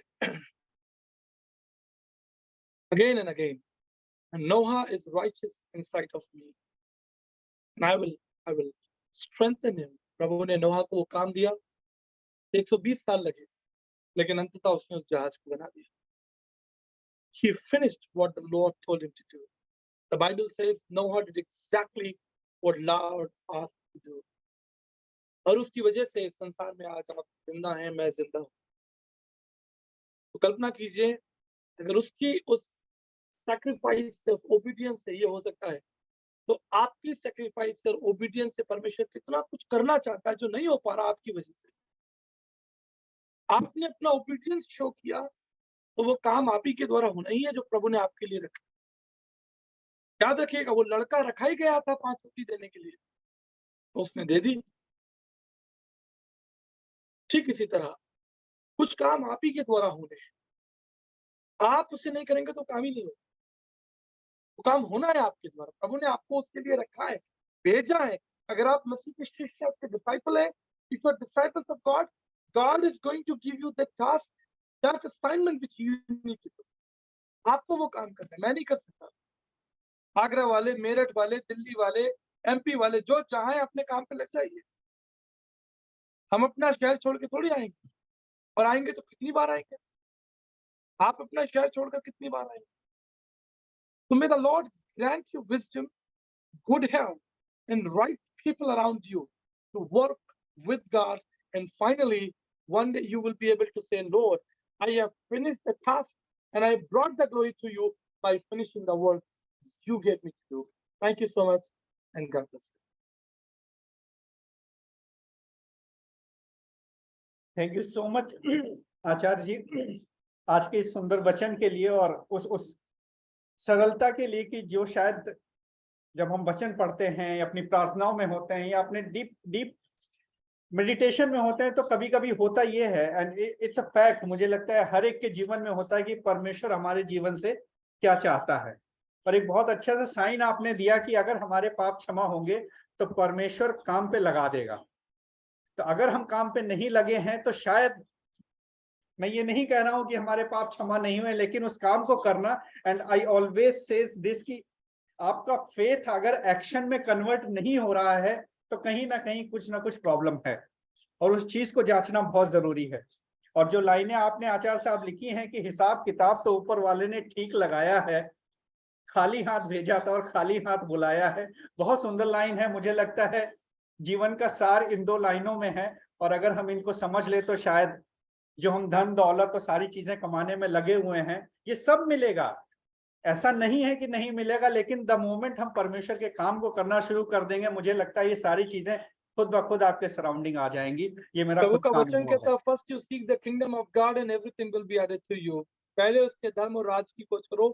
D: again and again, Noah is righteous in sight of me, and I will strengthen him. प्रभु ने नोहा को वो काम दिया, 120 साल लगे, लेकिन अंततः उसने उस जहाज को बना दिया। He finished what the Lord told him to do. The Bible says Noah did exactly what Lord asked him to do. और उसकी वजह से संसार में आज आप जिंदा हैं, मैं जिंदा हूँ। तो कल्पना कीजिए, अगर उसकी उस सैक्रिफाइस से, ओबीडियंस से ये हो सकता है, तो आपकी सैक्रिफाइस और ओबीडियंस से परमेश्वर कितना कुछ करना चाहता है जो नहीं हो पा रहा आपकी वजह से। आपने अपना ओबीडियंस शो किया, तो वो काम आप ही के द्वारा होना ही है जो प्रभु ने आपके लिए रखा। याद रखिएगा, वो लड़का रखा ही गया था 5 रोटी देने के लिए, तो उसने दे दी। ठीक इसी तरह कुछ काम आप ही के द्वारा होने हैं, आप उसे नहीं करेंगे तो काम ही नहीं होगा। वो काम होना है आपके द्वारा, प्रभु ने आपको उसके लिए रखा है, भेजा है। अगर आप मसीह के शिष्य, आपके डिसाइपल है, if you are disciples of God, God is going to give you that task, that assignment which you need to do. आपको वो काम करना है, मैं नहीं कर सकता। आगरा वाले, मेरठ वाले, दिल्ली वाले, एमपी वाले, जो चाहे अपने काम पे लग जाइए। हम अपना शहर छोड़ के थोड़ी आएंगे, और आएंगे तो कितनी बार आएंगे? आप अपना शहर छोड़कर कितनी बार आएंगे? So may the Lord grant you wisdom, good health, and right people around you to work with God. And finally, one day you will be able to say, Lord, I have finished the task and I brought the glory to you by finishing the work you gave me to do. Thank you so much, and God bless you.
C: Thank you so much Acharya ji, आज के इस सुंदर वचन के लिए और उस सरलता के लिए कि जो शायद जब हम वचन पढ़ते हैं या अपनी प्रार्थनाओं में होते हैं या अपने डीप मेडिटेशन में होते हैं, तो कभी कभी होता ये है, एंड इट्स अ फैक्ट, मुझे लगता है हर एक के जीवन में होता है कि परमेश्वर हमारे जीवन से क्या चाहता है। और एक बहुत अच्छा सा साइन आपने दिया कि अगर हमारे पाप क्षमा होंगे तो परमेश्वर काम पे लगा देगा। तो अगर हम काम पे नहीं लगे हैं तो शायद, मैं ये नहीं कह रहा हूं कि हमारे पाप क्षमा नहीं हुए, लेकिन उस काम को करना। And I always says this कि आपका फेथ अगर एक्शन में कन्वर्ट नहीं हो रहा है तो कहीं ना कहीं कुछ ना कुछ प्रॉब्लम है, और उस चीज को जांचना बहुत जरूरी है। और जो लाइनें आपने आचार्य साहब लिखी हैं कि हिसाब किताब तो ऊपर वाले ने ठीक लगाया है, खाली हाथ भेजा था और खाली हाथ बुलाया है, बहुत सुंदर लाइन है। मुझे लगता है जीवन का सार इन 2 लाइनों में है, और अगर हम इनको समझ ले तो शायद जो हम धन दौलत और सारी चीजें कमाने में लगे हुए हैं, ये सब मिलेगा। ऐसा नहीं है कि नहीं मिलेगा, लेकिन द मोमेंट हम परमेश्वर के काम को करना शुरू कर देंगे, मुझे लगता है ये सारी चीजें खुद ब खुद आपके सराउंडिंग आ जाएंगी। ये मेरा
D: प्रभु
C: खुद
D: का
C: का
D: वचन
C: अनुभव
D: कहता
C: है।
D: है, first you seek the kingdom of God and everything will be added to you. पहले उसके धर्म और राज की खोज करो,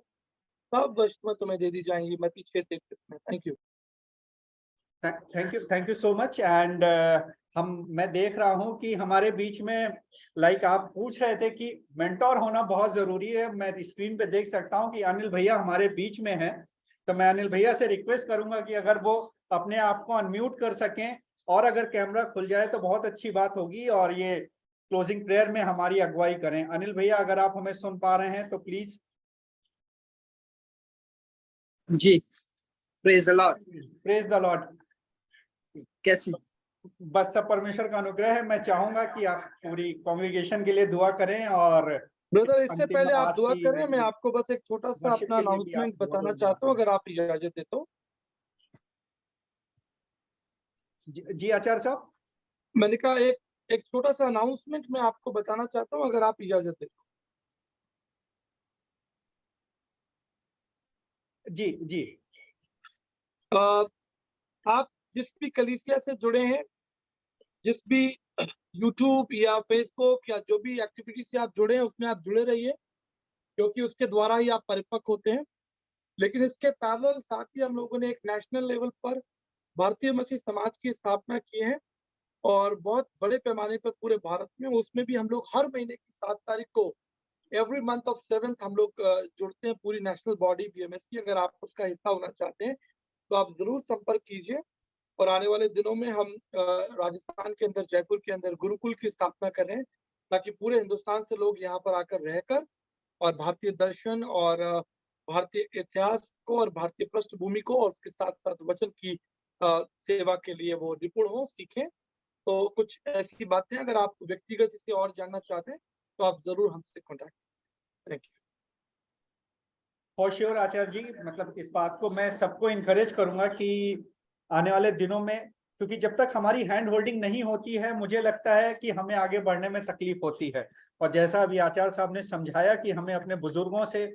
D: सब वस्तुएं तुम्हें दे दी जाएंगी। मत्ती 6:33 में। Thank you,
C: thank you so much. And मैं देख रहा हूं कि हमारे बीच में, लाइक आप पूछ रहे थे कि मेंटोर होना बहुत जरूरी है, मैं स्क्रीन पे देख सकता हूं कि अनिल भैया हमारे बीच में हैं। तो मैं अनिल भैया से रिक्वेस्ट करूंगा कि अगर वो अपने आप को अनम्यूट कर सकें, और अगर कैमरा खुल जाए तो बहुत अच्छी बात होगी, और ये क्लोजिंग प्रेयर में हमारी अगुवाई करें। अनिल भैया, अगर आप हमें सुन पा रहे हैं तो प्लीज।
E: जी, praise the Lord.
C: Praise the Lord.
E: कैसी?
C: बस सब परमेश्वर का अनुग्रह है। मैं चाहूंगा कि आप पूरी कांग्रेगेशन के लिए दुआ करें, और
D: ब्रदर इससे
C: अंतिम
D: पहले आप
C: आज
D: दुआ
C: की
D: करें, मैं आपको बस एक छोटा सा
C: वर्शिप
D: अपना
C: के लिए भी आप
D: अनाउंसमेंट
C: बहुत
D: बताना
C: बहुत
D: चाहता हूँ,
C: दुआ
D: अगर आप इजाजत दे तो।
C: करें। जी आचार्य साहब।
D: मैंने कहा एक छोटा सा अनाउंसमेंट मैं आपको बताना चाहता हूँ, अगर आप इजाजत दे तो।
C: जी जी।
D: आप जिस भी कलीसिया से जुड़े हैं, जिस भी यूट्यूब या फेसबुक या जो भी एक्टिविटी से आप जुड़े हैं उसमें आप जुड़े रहिए, क्योंकि उसके द्वारा ही आप परिपक्व होते हैं। लेकिन इसके पैरेलल साथ ही हम लोगों ने एक नेशनल लेवल पर भारतीय मसीह समाज की स्थापना की है और बहुत बड़े पैमाने पर पूरे भारत में। उसमें भी हम लोग हर महीने की 7 तारीख को एवरी मंथ ऑफ 7th हम लोग जुड़ते हैं पूरी नेशनल बॉडी बीएमएस की। अगर आप उसका हिस्सा होना चाहते हैं तो आप जरूर संपर्क कीजिए। और आने वाले दिनों में हम राजस्थान के अंदर, जयपुर के अंदर गुरुकुल की स्थापना कर रहे हैं, ताकि पूरे हिंदुस्तान से लोग यहाँ पर आकर रहकर और भारतीय दर्शन और भारतीय इतिहास को और भारतीय पृष्ठभूमि को और उसके साथ साथ वचन की सेवा के लिए वो निपुण हो, सीखें। तो कुछ ऐसी बातें, अगर आप व्यक्तिगत इसे और जानना चाहते हैं तो आप जरूर हमसे कॉन्टैक्ट करें। Thank you.
C: फॉर श्योर आचार्य जी, मतलब इस बात को मैं सबको इनकरेज करूंगा कि आने वाले दिनों में, क्योंकि जब तक हमारी हैंड होल्डिंग नहीं होती है मुझे लगता है कि हमें आगे बढ़ने में तकलीफ होती है। और जैसा अभी आचार्य साहब ने समझाया कि हमें अपने बुजुर्गों से,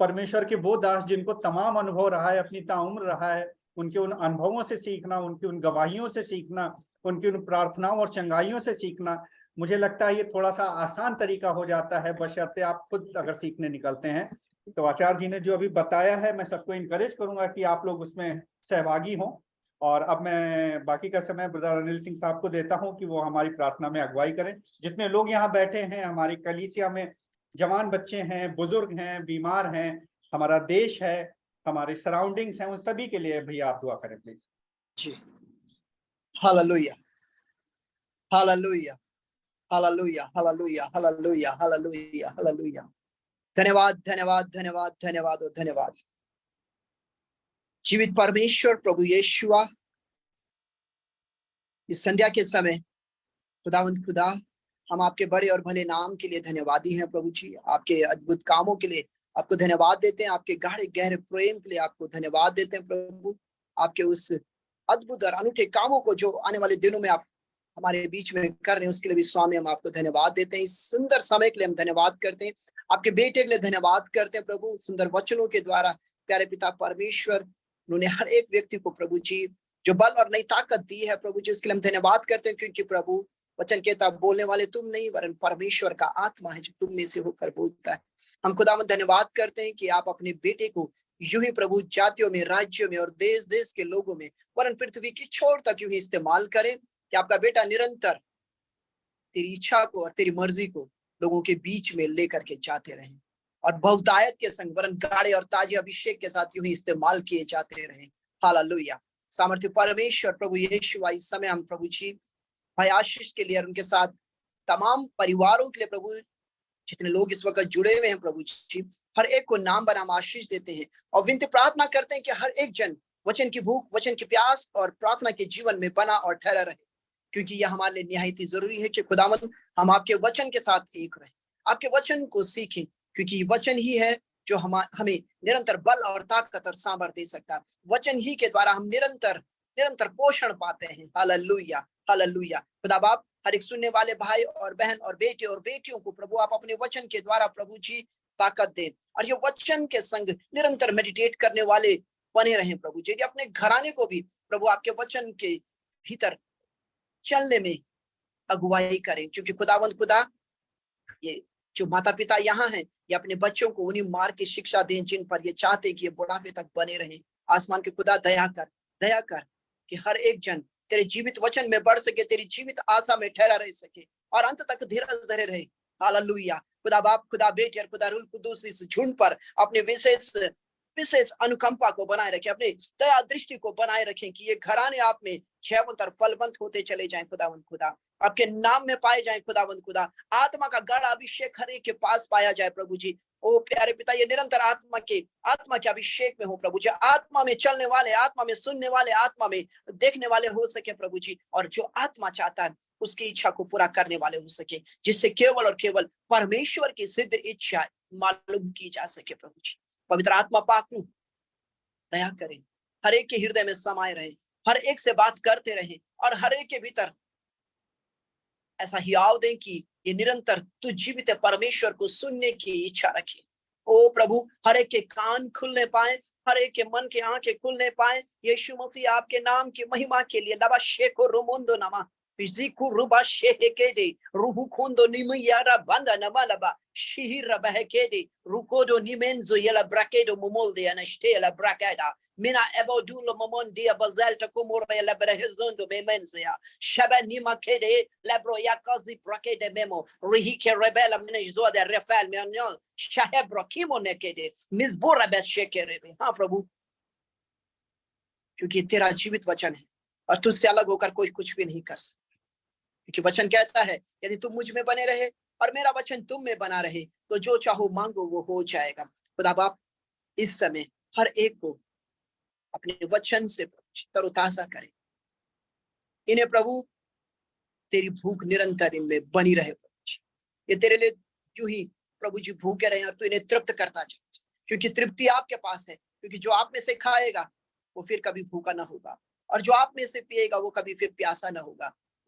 C: परमेश्वर के वो दास जिनको तमाम अनुभव रहा है, अपनी ताउम्र रहा है, उनके उन अनुभवों से सीखना, उनकी उन गवाहियों से सीखना, उनकी उन प्रार्थनाओं और चंगाइयों से सीखना, मुझे लगता है ये थोड़ा सा आसान तरीका हो जाता है, बशर्ते आप खुद अगर सीखने निकलते हैं। तो आचार्य जी ने जो अभी बताया है, मैं सबको इनकरेज करूंगा कि आप लोग उसमें सहभागी हों। और अब मैं बाकी का समय ब्रदर अनिल सिंह साहब को देता हूं कि वो हमारी प्रार्थना में अगुवाई करें। जितने लोग यहाँ बैठे हैं, हमारी कलीसिया में जवान बच्चे हैं, बुजुर्ग हैं, बीमार हैं, हमारा देश है, हमारे सराउंडिंग्स हैं, उन सभी के लिए भैया आप दुआ करें प्लीज।
E: जी, hallelujah, hallelujah, hallelujah, hallelujah, hallelujah, hallelujah, hallelujah. धन्यवाद, धन्यवाद, धन्यवाद, धन्यवाद और धन्यवाद। जीवित परमेश्वर प्रभु यीशुआ, इस संध्या के समय खुदावंद खुदा, हम आपके बड़े और भले नाम के लिए धन्यवादी हैं प्रभु जी। आपके अद्भुत कामों के लिए आपको धन्यवाद देते हैं, आपके गाढ़े गहरे प्रेम के लिए आपको धन्यवाद देते हैं प्रभु। आपके उस अद्भुत और अनूठे कामों को जो आने वाले दिनों में आप हमारे बीच में कर रहे हैं, उसके लिए भी स्वामी हम आपको धन्यवाद देते हैं। इस सुंदर समय के लिए हम धन्यवाद करते हैं, आपके बेटे के लिए धन्यवाद करते हैं प्रभु। सुंदर वचनों के द्वारा प्यारे पिता परमेश्वर, उन्होंने हर एक व्यक्ति को प्रभु जी जो बल और नई ताकत दी है प्रभु जी, उसके लिए हम धन्यवाद करते हैं। क्योंकि प्रभु वचन कहता, बोलने वाले तुम नहीं वरन परमेश्वर का आत्मा है जो तुम में से होकर बोलता है। हम खुदावंद धन्यवाद करते हैं कि आप अपने बेटे को यूं ही प्रभु जातियों में, राज्यों में और देश देश के लोगों में, वरन पृथ्वी की छोर तक यूं ही इस्तेमाल करें कि आपका बेटा निरंतर तेरी इच्छा को और तेरी मर्जी को लोगों के बीच में लेकर के जाते रहें और बहुतायत के संग वरन गाढ़े और ताजे अभिषेक के साथ यूं ही इस्तेमाल किए जाते रहें। हालेलुया। सामर्थ्य परमेश्वर प्रभु यीशु, इस समय हम प्रभु जी भाई आशीष के लिए और उनके साथ तमाम परिवारों के लिए प्रभु, जितने लोग इस वक्त जुड़े हुए हैं प्रभु जी, हर एक को नाम बनाम आशीष देते हैं और विनती प्रार्थना करते हैं कि हर एक जन वचन की भूख, वचन की प्यास और प्रार्थना के जीवन में बना और ठहरा रहे। क्योंकि यह हमारे लिए निहायत ही जरूरी है कि खुदावंद हम आपके वचन के साथ एक रहें, आपके वचन को सीखें, क्योंकि वचन ही है जो हमें निरंतर बल और ताकत और सामर्थ्य दे सकता है। वचन ही के द्वारा हम निरंतर पोषण पाते हैं। Hallelujah, hallelujah. खुदा बाप, हर एक सुनने वाले भाई और बहन और बेटे और बेटियों को प्रभु आप अपने वचन के द्वारा प्रभु जी ताकत दें और ये वचन के संग निरंतर मेडिटेट करने वाले बने रहें प्रभु जी। अपने घराने को भी प्रभु आपके वचन के भीतर चलने में अगुवाई करें, क्योंकि खुदावंद खुदा, ये जो माता पिता यहाँ हैं, ये अपने बच्चों को उन्हीं मार्ग की शिक्षा दें जिन पर ये चाहते कि ये बुढ़ापे तक बने रहें। आसमान के खुदा दया कर कि हर एक जन तेरे जीवित वचन में बढ़ सके, तेरी जीवित आशा में ठहरा रह सके और अंत तक धीरज धरे रहे। हालेलुया। खुदा बाप, खुदा बेटे और खुदा रूह कुदूस इस झुंड पर अपने विशेष अनुकंपा को बनाए रखें, अपने दया दृष्टि को बनाए रखें कि ये घराने आप में जयवंत और फलवंत होते चले जाएं। खुदावंद खुदा, आपके नाम में पाए जाएं। खुदावंद खुदा, आत्मा का गढ़ अभिषेक हर एक के पास पाया जाए प्रभु जी। ओ प्यारे पिता, ये निरंतर आत्मा के अभिषेक में हो प्रभु जी। आत्मा में चलने वाले, आत्मा में सुनने वाले, आत्मा में देखने वाले हो सके प्रभु जी। और जो आत्मा चाहता है उसकी इच्छा को पूरा करने वाले हो सके, जिससे केवल और केवल परमेश्वर की सिद्ध इच्छा मालूम की जा सके प्रभु जी। पवित्र आत्मा पाक दया करें, हर एक के हृदय में समाये रहे, हर एक से बात करते रहें और हर एक के भीतर ऐसा हियाव दें कि ये निरंतर तू जीवित परमेश्वर को सुनने की इच्छा रखे। ओ प्रभु, हर एक के कान खुलने पाए, हर एक के मन के आंखें खुलने पाए। यीशु मसीह, आपके नाम की महिमा के लिए लबा शेको रोमोंदो नामा Fiziku ruba shehekede, ruhukundo nimuyara banda namalaba, shihira bahekede, rukodo nimenzo yela brakedo mumolde anashtela brakada, mina ebodulo momondia bazelta kumura yela brehezondo memenzia, shaba nima kede, labro yakazi brakede memo, rihike rebela menezzo de refal menyo, shahebro kimo nekede, mizbura bet shekerebe, हाँ प्रभु, क्योंकि तेरा जीवित वचन है और तुझसे अलग होकर कोई कुछ भी नहीं कर सकता, क्योंकि वचन कहता है यदि तुम मुझ में बने रहे और मेरा वचन तुम में बना रहे तो जो चाहो मांगो वो हो जाएगा। खुदा बाप इस समय हर एक को अपने वचन से तरोताजा करे, इन्हें प्रभु तेरी भूख निरंतर इनमें बनी रहे प्रभु, ये तेरे लिए यूं ही प्रभु जी भूखे रहे और तू इन्हें तृप्त करता जाए, क्योंकि तृप्ति आपके पास है, क्योंकि जो आप में से खाएगा वो फिर कभी भूखा ना होगा और जो आप में से पिएगा वो कभी फिर प्यासा ना होगा।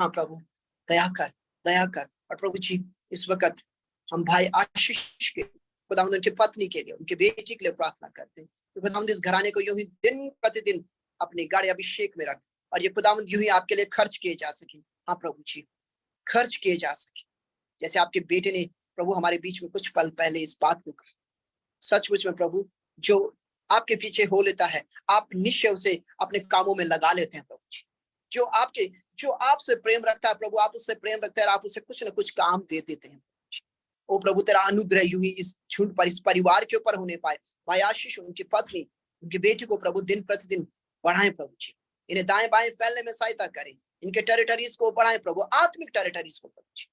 E: हाँ प्रभु दया कर और प्रभु जी इस वक्त हम भाई आशीष के खुदावंद उनकी पत्नी के लिए उनके बेटी के लिए प्रार्थना करते हैं, खुदावंद इस घराने को यूं ही दिन प्रतिदिन अपने गाड़ी अभिषेक में रख और ये खुदावंद यूं ही आपके लिए खर्च किए जा सके। हाँ प्रभु जी खर्च किए जा सके, जैसे आपके बेटे ने प्रभु हमारे बीच में कुछ पल पहले इस बात को कहा, सचमुच में प्रभु जो आपके पीछे हो लेता है आप निश्चय उसे अपने कामों में लगा लेते हैं प्रभु जी, जो आपसे प्रेम रखता है प्रभु आप उससे प्रेम रखते हैं, आप उसे कुछ न कुछ काम दे देते हैं। ओ प्रभु तेरा अनुग्रह यूं ही इस झुंड पर इस परिवार के ऊपर होने पाए, भाई आशीष उनकी पत्नी उनकी बेटी को प्रभु दिन प्रतिदिन बढ़ाएं प्रभु जी, इन्हें दाएं बाएं फैलने में सहायता करें, इनके टेरिटरीज को बढ़ाएं प्रभु, आत्मिक टेरिटरीज को प्रभु जी,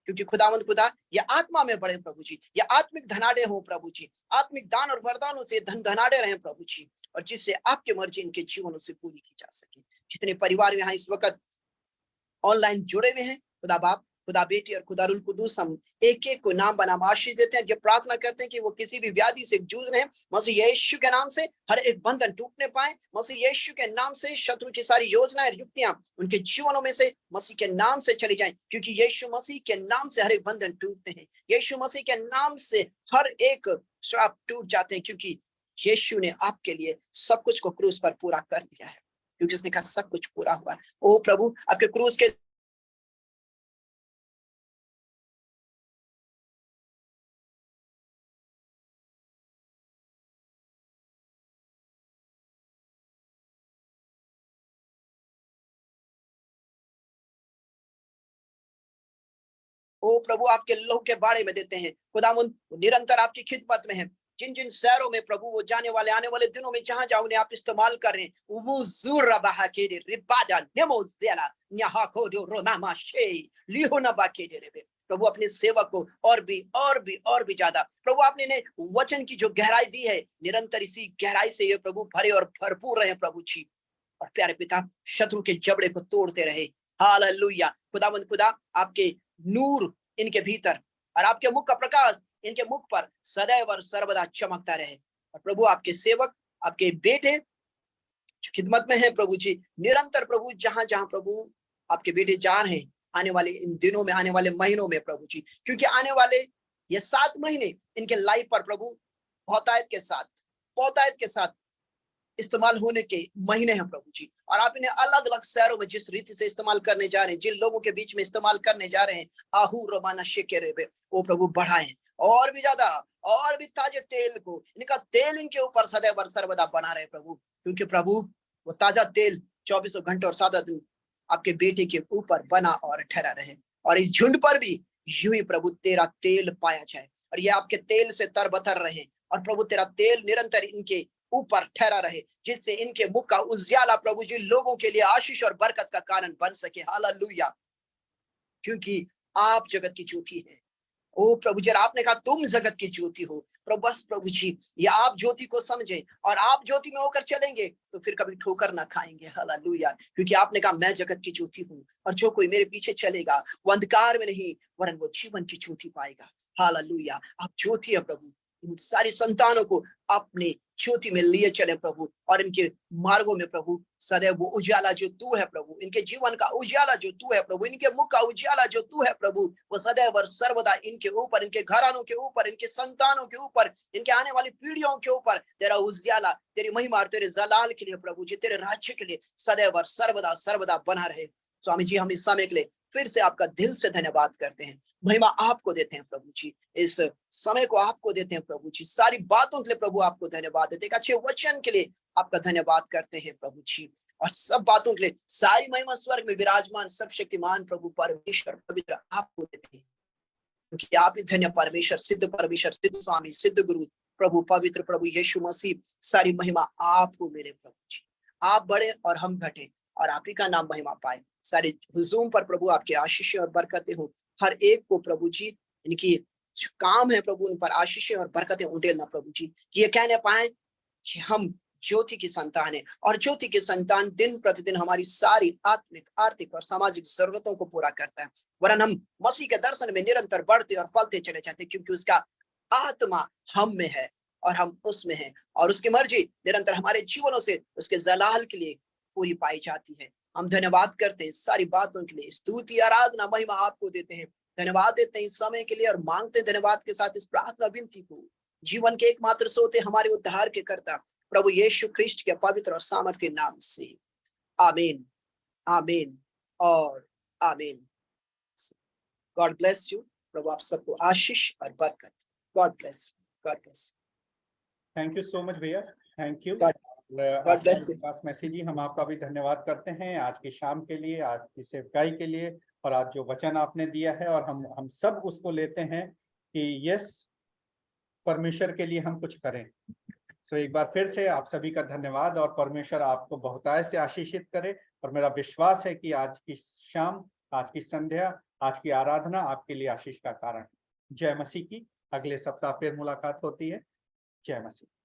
E: क्योंकि खुदावंद खुदा ये आत्मा में बढ़े प्रभु जी, ये आत्मिक धनाढ़े हो प्रभु जी, आत्मिक दान और वरदानों से धनाढ़े रहे प्रभु जी, और जिससे आपकी मर्जी इनके जीवनों से पूरी की जा सके। जितने परिवार यहाँ इस वक्त ऑनलाइन जुड़े हुए हैं खुदा बाप खुदा बेटी और खुदा रुल कुदूस हम एक एक को नाम बनाम आशीष देते हैं, जो प्रार्थना करते हैं कि वो किसी भी व्याधि से जूझ रहे हैं मसीह यीशु के नाम से हर एक बंधन टूटने पाए, मसीह यीशु के नाम से शत्रु की सारी योजनाएं युक्तियां उनके जीवनों में से मसीह के नाम से चली जाएं, क्योंकि यीशु मसीह के नाम से हर एक बंधन टूटते हैं, यीशु मसीह के नाम से हर एक श्राप टूट जाते हैं, क्योंकि यीशु ने आपके लिए सब कुछ को क्रूस पर पूरा कर दिया है, क्योंकि उसने कहा सब कुछ पूरा हुआ है। ओ प्रभु आपके क्रूस के ओ प्रभु आपके लोग के बारे में देते हैं, खुदावंद निरंतर आपकी खिदमत में है, जिन जिन शहरों में प्रभु वो जाने वाले आने वाले दिनों में जहां जहां उन्हें आप इस्तेमाल कर रहे हैं प्रभु अपने सेवक को और भी ज्यादा प्रभु आपने ने वचन की जो गहराई दी है निरंतर इसी गहराई से ये प्रभु भरे और भरपूर रहे प्रभु जी, और प्यारे पिता शत्रु के जबड़े को तोड़ते रहे। हालेलुया। खुदावंद खुदा आपके नूर इनके भीतर और आपके मुख का प्रकाश इनके मुख पर सदैव और सर्वदा चमकता रहे, और प्रभु आपके सेवक आपके बेटे जो खिदमत में है प्रभु जी निरंतर प्रभु जहां जहां प्रभु आपके बेटे जा रहे हैं आने वाले इन दिनों में आने वाले महीनों में प्रभु जी, क्योंकि आने वाले ये 7 महीने इनके लाइफ पर प्रभु बहुतायत के साथ इस्तेमाल होने के महीने हैं प्रभु जी, और आप इन्हें अलग अलग शहरों में जिस रीति से इस्तेमाल करने जा रहे हैं, जिन लोगों के बीच में इस्तेमाल करने जा रहे हैं आहू रोमाना शेकेरेबे वो प्रभु बढ़ाएं और भी ज्यादा और भी ताजे तेल को इनका तेल इनके ऊपर सदैव और सर्वदा बना रहे प्रभु, क्योंकि प्रभु वो ताजा तेल 24 घंटे और 7 दिन आपके बेटे के ऊपर बना और ठहरा रहे, और इस झुंड पर भी यूं ही प्रभु तेरा तेल पाया जाए और ये आपके तेल से तरबतर रहे, और प्रभु तेरा तेल निरंतर इनके ऊपर ठहरा रहे, जिससे इनके मुख का उजियाला प्रभु जी लोगों के लिए आशीष और बरकत का कारण बन सके। हालेलुया। क्योंकि आप जगत की ज्योति है। ओ प्रभु जी आपने कहा तुम जगत की ज्योति हो प्रभु, बस प्रभु जी ये आप ज्योति को समझे और आप ज्योति में होकर चलेंगे तो फिर कभी ठोकर ना खाएंगे। हालेलुया। क्योंकि आपने कहा मैं जगत की ज्योति हूँ और जो कोई मेरे पीछे चलेगा वो अंधकार में नहीं वरन वो जीवन की ज्योति पाएगा। हालेलुया। आप ज्योति है प्रभु, इन सारी संतानों को अपने ज्योति में लिए चले प्रभु, और इनके मार्गों में प्रभु सदैव वो उजाला जो तू है प्रभु, इनके जीवन का उजाला जो तू है प्रभु, इनके मुख का उजाला जो तू है प्रभु, वो सदैव और सर्वदा इनके ऊपर, इनके घरानों के ऊपर, इनके संतानों के ऊपर, इनके आने वाली पीढ़ियों के ऊपर तेरा उजाला, तेरी महिमा और तेरे जलाल के लिए प्रभु जी, तेरे राज्य के लिए सदैव और सर्वदा सर्वदा बना रहे। स्वामी जी, हम इस समय के लिए फिर से आपका दिल से धन्यवाद करते हैं, महिमा आपको देते हैं प्रभु जी, इस समय को आपको देते हैं प्रभु जी, सारी बातों के लिए प्रभु आपको धन्यवाद देते हैं, अच्छे वचन के लिए आपका धन्यवाद करते हैं प्रभु जी, और सब बातों के लिए सारी महिमा स्वर्ग में विराजमान सब शक्तिमान प्रभु परमेश्वर पवित्र आपको देते हैं, क्योंकि आप ही धन्य परमेश्वर, सिद्ध परमेश्वर, सिद्ध स्वामी, सिद्ध गुरु प्रभु पवित्र प्रभु यीशु मसीह, सारी महिमा आपको मिले प्रभु जी, आप बढ़े और हम घटे और आप ही का नाम महिमा पाए। सारे हुजूम पर प्रभु आपके आशीष और बरकतें हो, हर एक को प्रभु जी इनकी जो काम है प्रभु उन पर आशीष और बरकतें उंडेलना प्रभु जी, कि ये कहने पाए कि हम ज्योति की संतान है, और ज्योति की संतान दिन प्रतिदिन हमारी सारी आत्मिक, आर्थिक और सामाजिक जरूरतों को पूरा करता है, वरन हम मसीह के दर्शन में निरंतर बढ़ते और फलते चले जाते, क्योंकि उसका आत्मा हम में है और हम उसमें हैं, और उसकी मर्जी निरंतर हमारे जीवनों से उसके जलाल के लिए पूरी पाई जाती है। हम धन्यवाद करते हैं सारी बातों के लिए, स्तुति आराधना महिमा आपको देते हैं, धन्यवाद देते हैं इस समय के लिए, और मांगते धन्यवाद के साथ इस प्रार्थना विनती को जीवन के एकमात्र सोते हमारे उद्धार के कर्ता प्रभु यीशु ख्रिस्ट के पवित्र और सामर्थ्य नाम से, आमीन, आमीन और आमीन। God bless you. प्रभु आप सबको आशीष और बरकत। God bless you, God bless you.
C: Thank you so much भैया, thank you.
E: God bless you.
C: Pass message जी, हम आपका भी धन्यवाद करते हैं आज की शाम के लिए, आज की सेवकाई के लिए, और आज जो वचन आपने दिया है, और हम सब उसको लेते हैं कि यस, परमेश्वर के लिए हम कुछ करें। सो एक बार फिर से आप सभी का धन्यवाद, और परमेश्वर आपको बहुतायत से आशीषित करे, और मेरा विश्वास है कि आज की शाम, आज की संध्या, आज की आराधना आपके लिए आशीष का कारण। जय मसीह की। अगले सप्ताह फिर मुलाकात होती है। जय मसीह।